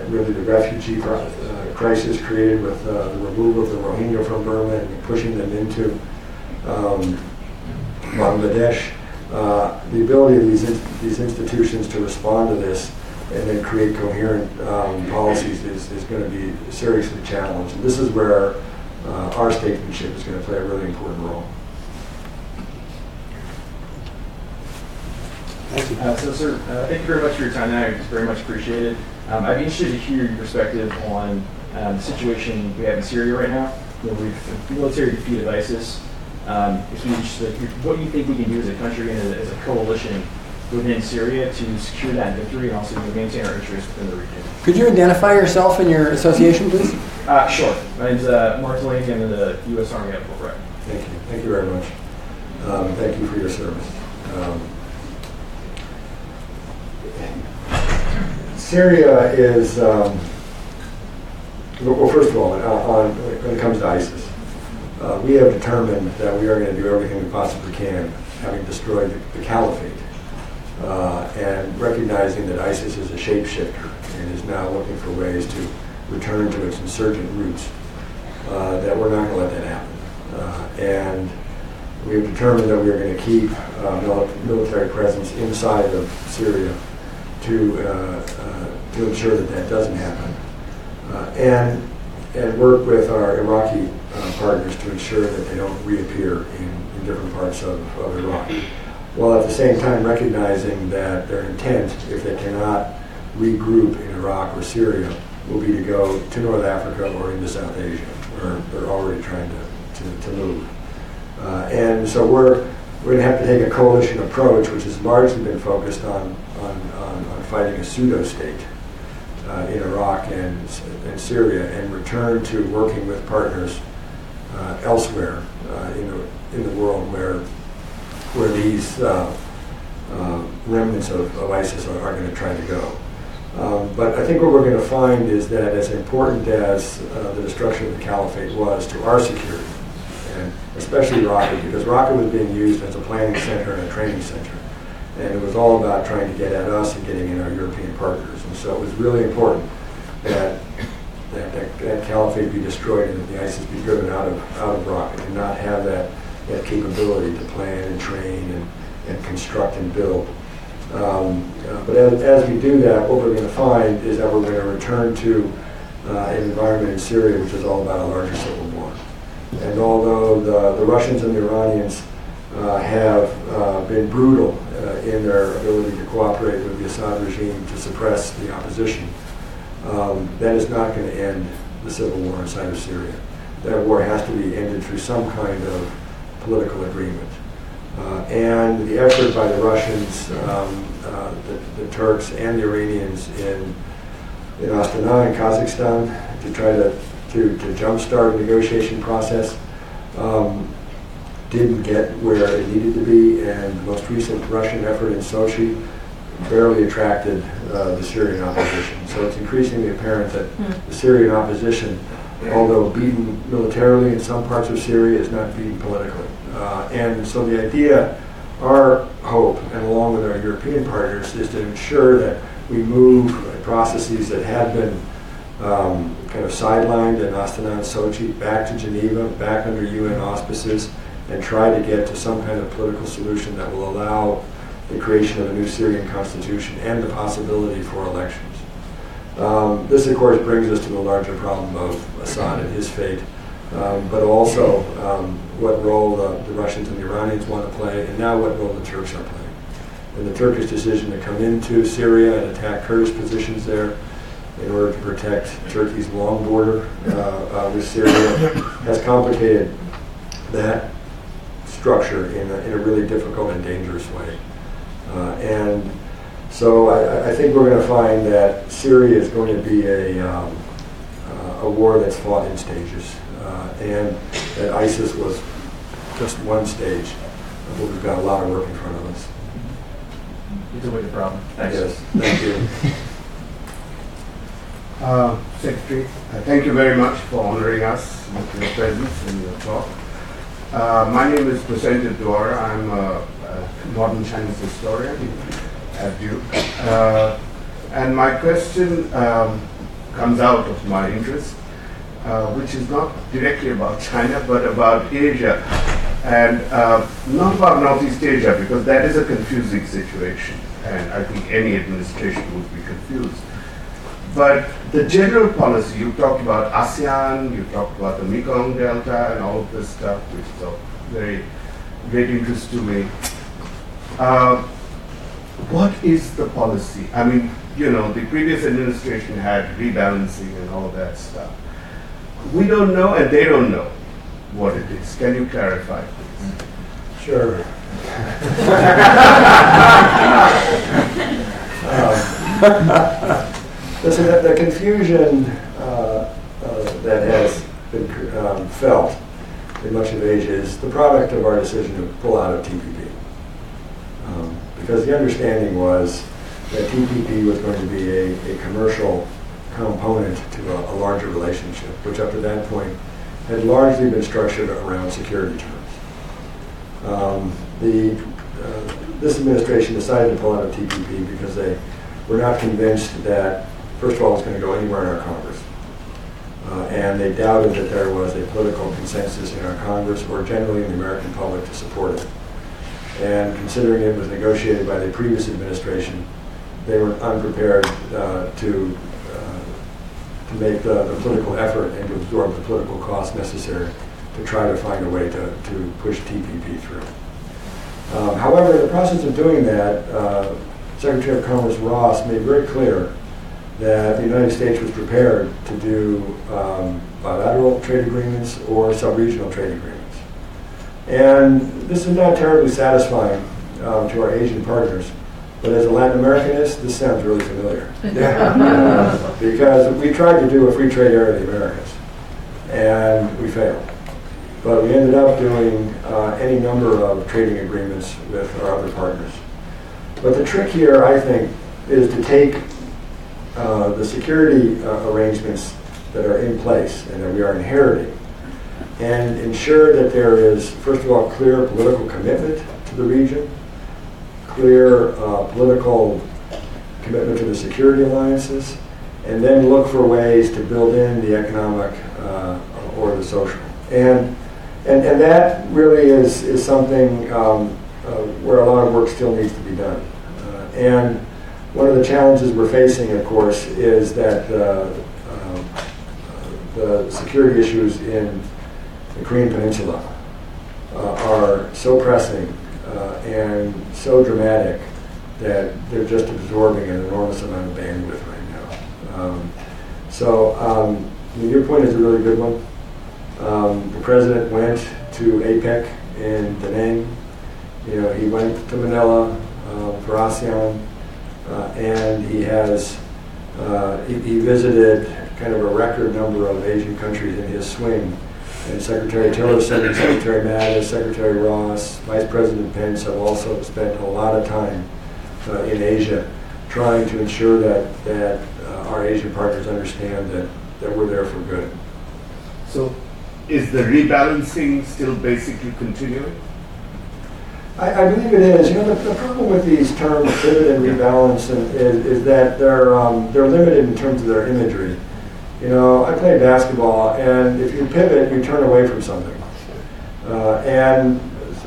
really the refugee crisis created with the removal of the Rohingya from Burma and pushing them into Bangladesh. The ability of these institutions to respond to this and then create coherent policies is going to be seriously challenged. And this is where our statesmanship is going to play a really important role. Thank you. So, sir, thank you very much for your time tonight. It's very much appreciated. I'd be interested to hear your perspective on the situation we have in Syria right now. We've military defeat of ISIS. What do you think we can do as a country and as a coalition within Syria to secure that victory and also to maintain our interests within the region? Could you identify yourself and your association, please? Sure. My name's Mark Delaney. I'm in the U.S. Army at Fulbright. Thank you. Thank you very much. Thank you for your service. Syria is, well, first of all, when it comes to ISIS, we have determined that we are going to do everything we possibly can, having destroyed the caliphate, and recognizing that ISIS is a shapeshifter and is now looking for ways to return to its insurgent roots, that we're not going to let that happen. and we have determined that we are going to keep military presence inside of Syria to ensure that that doesn't happen, and work with our Iraqi partners to ensure that they don't reappear in different parts of Iraq, while at the same time recognizing that their intent, if they cannot regroup in Iraq or Syria, will be to go to North Africa or into South Asia, where they're already trying to move. And so we're going to have to take a coalition approach, which has largely been focused on fighting a pseudo-state in Iraq and Syria, and return to working with partners elsewhere in the world where these remnants of ISIS are going to try to go. But I think what we're going to find is that as important as the destruction of the caliphate was to our security, and especially Raqqa, because Raqqa was being used as a planning center and a training center, and it was all about trying to get at us and getting in our European partners. And so it was really important that caliphate be destroyed and that the ISIS be driven out of Raqqa, and not have that capability to plan and train and construct and build. But as we do that, what we're going to find is that we're going to return to an environment in Syria which is all about a larger civil war. And although the Russians and the Iranians have been brutal in their ability to cooperate with the Assad regime to suppress the opposition, that is not going to end the civil war inside of Syria. That war has to be ended through some kind of political agreement. And the effort by the Russians, the Turks, and the Iranians in Astana in Kazakhstan to try to jumpstart the negotiation process didn't get where it needed to be, and the most recent Russian effort in Sochi barely attracted the Syrian opposition. So it's increasingly apparent that the Syrian opposition, although beaten militarily in some parts of Syria, is not beaten politically. And so the idea, our hope, and along with our European partners, is to ensure that we move processes that have been kind of sidelined in Astana and Sochi back to Geneva, back under UN auspices, and try to get to some kind of political solution that will allow the creation of a new Syrian constitution and the possibility for elections. This, of course, brings us to the larger problem of Assad and his fate, but also what role the Russians and the Iranians want to play, and now what role the Turks are playing. And the Turkish decision to come into Syria and attack Kurdish positions there in order to protect Turkey's long border with Syria has complicated that structure in a really difficult and dangerous way. And so I think we're going to find that Syria is going to be a war that's fought in stages, and that ISIS was just one stage, but we've got a lot of work in front of us. Either way, the problem. Thanks. Yes, thank you. Secretary, thank you very much for honoring us with your presence and your talk. My name is Prasenjit Dwara. I'm a modern Chinese historian at Duke. And my question comes out of my interest, which is not directly about China, but about Asia. And not about Northeast Asia, because that is a confusing situation. And I think any administration would be confused. But the general policy, you talked about ASEAN, you talked about the Mekong Delta and all of this stuff, which is of very great interest to me. What is the policy? I mean, you know, the previous administration had rebalancing and all that stuff. We don't know and they don't know what it is. Can you clarify, please? Sure. Listen, the confusion that has been felt in much of Asia is the product of our decision to pull out of TPP. Because the understanding was that TPP was going to be a commercial component to a larger relationship, which up to that point had largely been structured around security terms. This administration decided to pull out of TPP because they were not convinced that, first of all, it was going to go anywhere in our Congress. And they doubted that there was a political consensus in our Congress or generally in the American public to support it. And considering it was negotiated by the previous administration, they were unprepared to make the political effort and to absorb the political costs necessary to try to find a way to push TPP through. However, in the process of doing that, Secretary of Commerce Ross made very clear that the United States was prepared to do bilateral trade agreements or sub-regional trade agreements. And this is not terribly satisfying to our Asian partners, but as a Latin Americanist, this sounds really familiar. Because we tried to do a free trade area of the Americas, and we failed. But we ended up doing any number of trading agreements with our other partners. But the trick here, I think, is to take the security arrangements that are in place and that we are inheriting and ensure that there is, first of all, clear political commitment to the region, clear political commitment to the security alliances, and then look for ways to build in the economic or the social. And that really is something where a lot of work still needs to be done. And one of the challenges we're facing, of course, is that the security issues in the Korean Peninsula are so pressing and so dramatic that they're just absorbing an enormous amount of bandwidth right now. Your point is a really good one. The president went to APEC in Da Nang. He went to Manila for ASEAN, and he visited kind of a record number of Asian countries in his swing. And Secretary Tillerson, Secretary Mattis, Secretary Ross, Vice President Pence have also spent a lot of time in Asia trying to ensure that our Asian partners understand that we're there for good. So is the rebalancing still basically continuing? I believe it is. The problem with these terms, pivot and rebalance, is that they're limited in terms of their imagery. I play basketball, and if you pivot, you turn away from something. And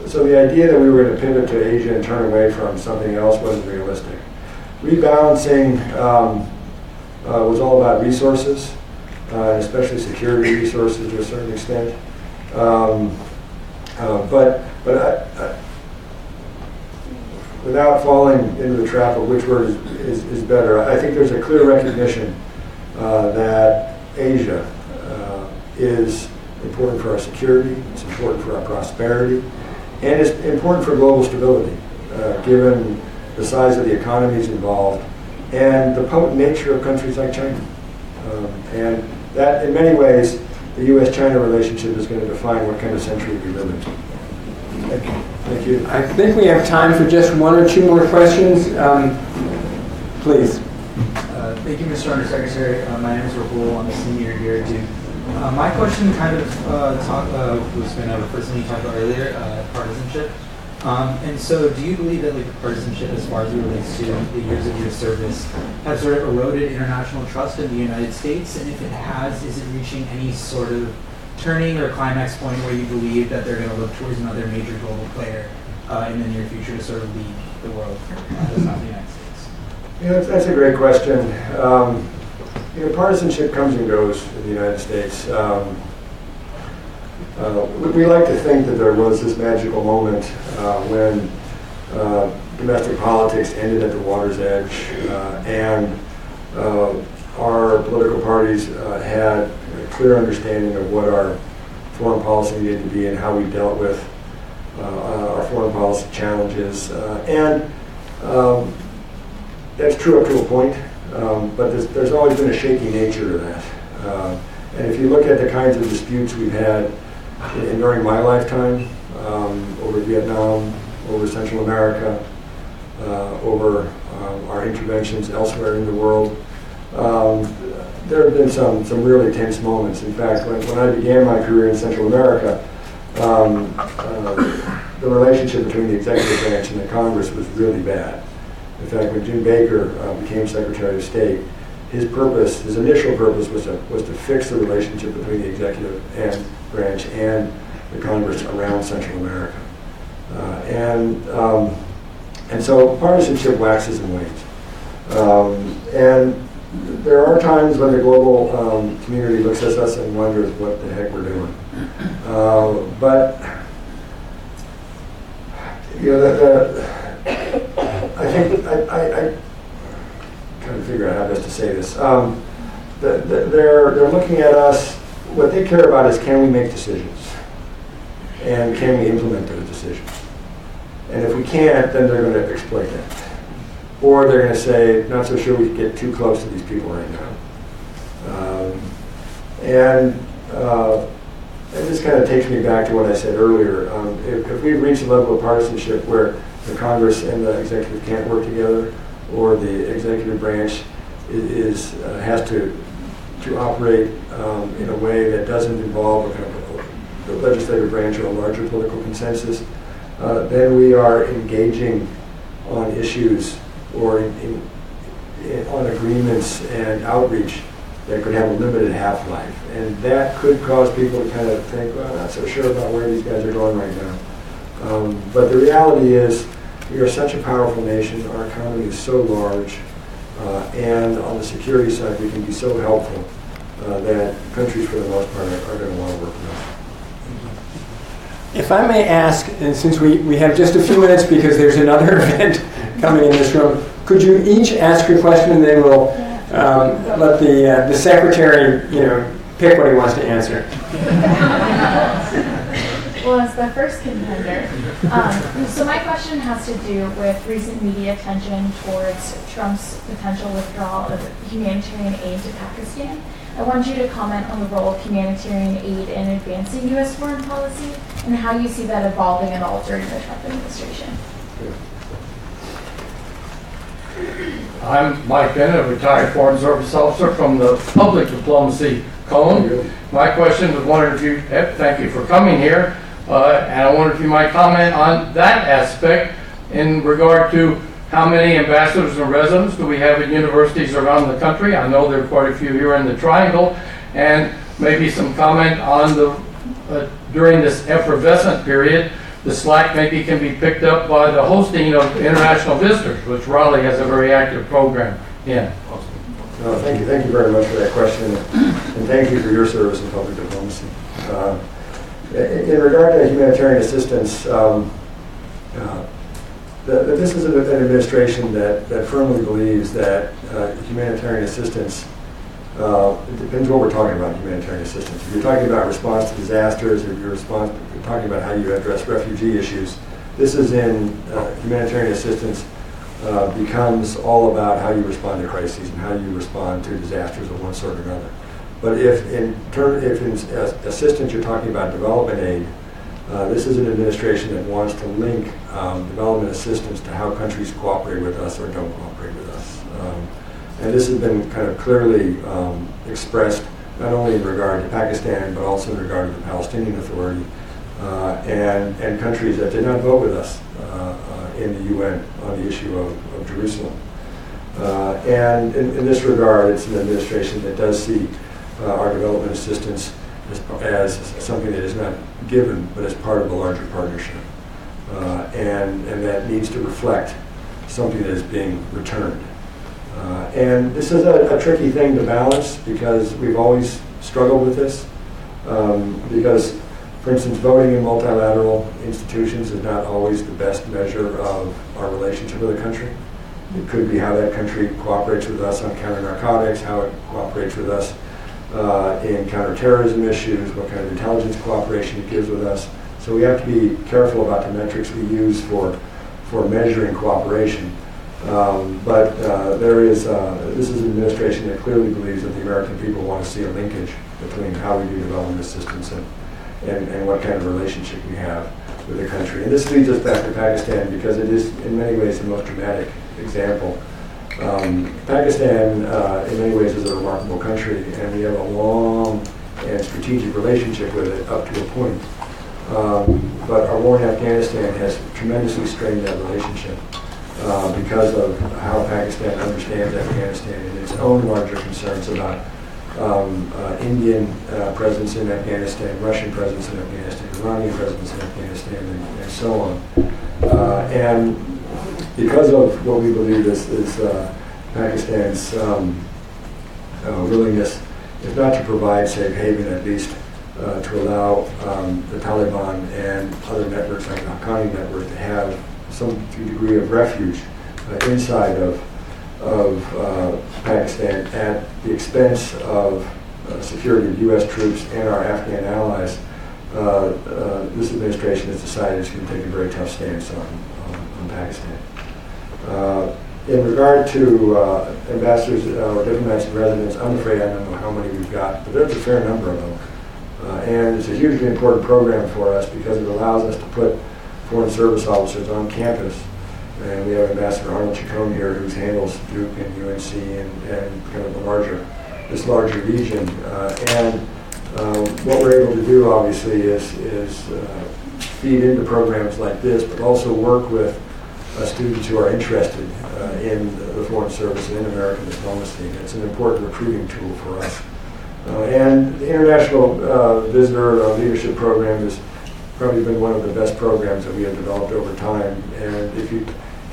so the idea that we were going to pivot to Asia and turn away from something else wasn't realistic. Rebalancing was all about resources, especially security resources to a certain extent. But without falling into the trap of which word is better, I think there's a clear recognition that Asia is important for our security, it's important for our prosperity, and it's important for global stability, given the size of the economies involved and the potent nature of countries like China. And that, in many ways, the U.S.-China relationship is going to define what kind of century we live in. Thank you. Thank you. I think we have time for just one or two more questions. Please. Thank you, Mr. Undersecretary. My name is Rahul. I'm a senior here at Duke. My question kind of was going to refer to something you talked about earlier, partisanship. And so do you believe that partisanship, as far as it relates to the years of your service, has sort of eroded international trust in the United States? And if it has, is it reaching any sort of turning or climax point where you believe that they're going to look towards another major global player in the near future to sort of lead the world, as not the United States? That's a great question. Partisanship comes and goes in the United States. We like to think that there was this magical moment when domestic politics ended at the water's edge and our political parties had a clear understanding of what our foreign policy needed to be and how we dealt with our foreign policy challenges. That's true up to a point, but there's always been a shaky nature to that. And if you look at the kinds of disputes we've had during my lifetime, over Vietnam, over Central America, over our interventions elsewhere in the world, there have been some really tense moments. In fact, when I began my career in Central America, the relationship between the executive branch and the Congress was really bad. In fact, when Jim Baker became Secretary of State, his purpose, his initial purpose was to fix the relationship between the executive branch and the Congress around Central America. And so partisanship waxes and wanes. And there are times when the global community looks at us and wonders what the heck we're doing. But you know, I think I trying to figure out how best to say this. They're looking at us. What they care about is, can we make decisions, and can we implement those decisions? And if we can't, then they're going to exploit that. Or they're going to say, not so sure we can get too close to these people right now. And this kind of takes me back to what I said earlier. If we reach a level of partisanship where the Congress and the executive can't work together, or the executive branch has to operate in a way that doesn't involve a kind of the legislative branch or a larger political consensus, then we are engaging on issues or on agreements and outreach that could have a limited half-life. And that could cause people to kind of think, well, I'm not so sure about where these guys are going right now. But the reality is, we are such a powerful nation, our economy is so large, and on the security side we can be so helpful that countries for the most part are going to want to work with us. If I may ask, and since we have just a few minutes because there's another event coming in this room, could you each ask your question, and then we'll let the secretary, pick what he wants to answer. Well, as the first contender, so my question has to do with recent media attention towards Trump's potential withdrawal of humanitarian aid to Pakistan. I want you to comment on the role of humanitarian aid in advancing U.S. foreign policy and how you see that evolving and altering the Trump administration. I'm Mike Bennett, a retired Foreign Service officer from the Public Diplomacy Cone. My question was wondering if you, thank you for coming here, and I wondered if you might comment on that aspect in regard to how many ambassadors and residents do we have at universities around the country. I know there are quite a few here in the Triangle, and maybe some comment on the during this effervescent period, the slack maybe can be picked up by the hosting of international visitors, which Raleigh has a very active program in. Thank you very much for that question, and thank you for your service in public diplomacy. In regard to humanitarian assistance, this is an administration that firmly believes that humanitarian assistance, it depends what we're talking about, humanitarian assistance. If you're talking about response to disasters, if you're talking about how you address refugee issues, this is in humanitarian assistance becomes all about how you respond to crises and how you respond to disasters of one sort or another. But if in assistance you're talking about development aid, this is an administration that wants to link development assistance to how countries cooperate with us or don't cooperate with us. And this has been kind of clearly expressed not only in regard to Pakistan, but also in regard to the Palestinian Authority and countries that did not vote with us in the UN on the issue of Jerusalem. And in this regard, it's an administration that does see our development assistance as something that is not given, but as part of a larger partnership. And that needs to reflect something that is being returned. And this is a tricky thing to balance because we've always struggled with this. Because, for instance, voting in multilateral institutions is not always the best measure of our relationship with a country. It could be how that country cooperates with us on counter-narcotics, how it cooperates with us in counterterrorism issues, what kind of intelligence cooperation it gives with us. So we have to be careful about the metrics we use for measuring cooperation. But this is an administration that clearly believes that the American people want to see a linkage between how we do development assistance and what kind of relationship we have with the country. And this leads us back to Pakistan because it is in many ways the most dramatic example. Pakistan in many ways is a remarkable country, and we have a long and strategic relationship with it up to a point. But our war in Afghanistan has tremendously strained that relationship. because of how Pakistan understands Afghanistan and its own larger concerns about Indian presence in Afghanistan, Russian presence in Afghanistan, Iranian presence in Afghanistan, and so on. And because of what we believe is Pakistan's willingness, if not to provide safe haven, at least to allow the Taliban and other networks like the Haqqani network to have some degree of refuge inside of Pakistan at the expense of security of U.S. troops and our Afghan allies, this administration has decided it's going to take a very tough stance on Pakistan. In regard to ambassadors or diplomats and residents, I'm afraid I don't know how many we've got, but there's a fair number of them. And it's a hugely important program for us because it allows us to put foreign service officers on campus. And we have Ambassador Arnold Chacon here, who handles Duke and UNC and kind of this larger region. What we're able to do, obviously, is feed into programs like this, but also work with students who are interested in the foreign service and in American diplomacy. It's an important recruiting tool for us. And the International Visitor Leadership Program has probably been one of the best programs that we have developed over time. And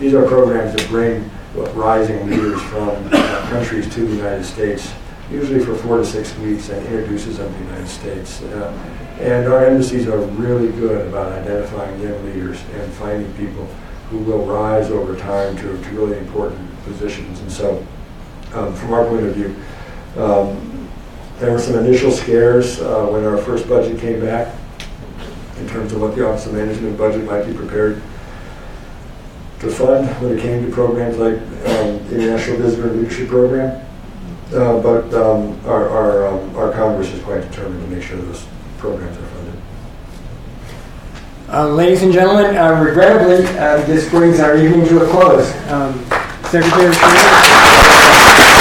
these are programs that bring rising leaders from countries to the United States, usually for 4 to 6 weeks, and introduces them to the United States. And our embassies are really good about identifying young leaders and finding people who will rise over time to really important positions. And so, from our point of view, there were some initial scares when our first budget came back in terms of what the Office of Management budget might be prepared to fund when it came to programs like the International Visitor and Leadership Program. But our Congress is quite determined to make sure those programs are funded. Ladies and gentlemen, regrettably, this brings our evening to a close. Secretary of State.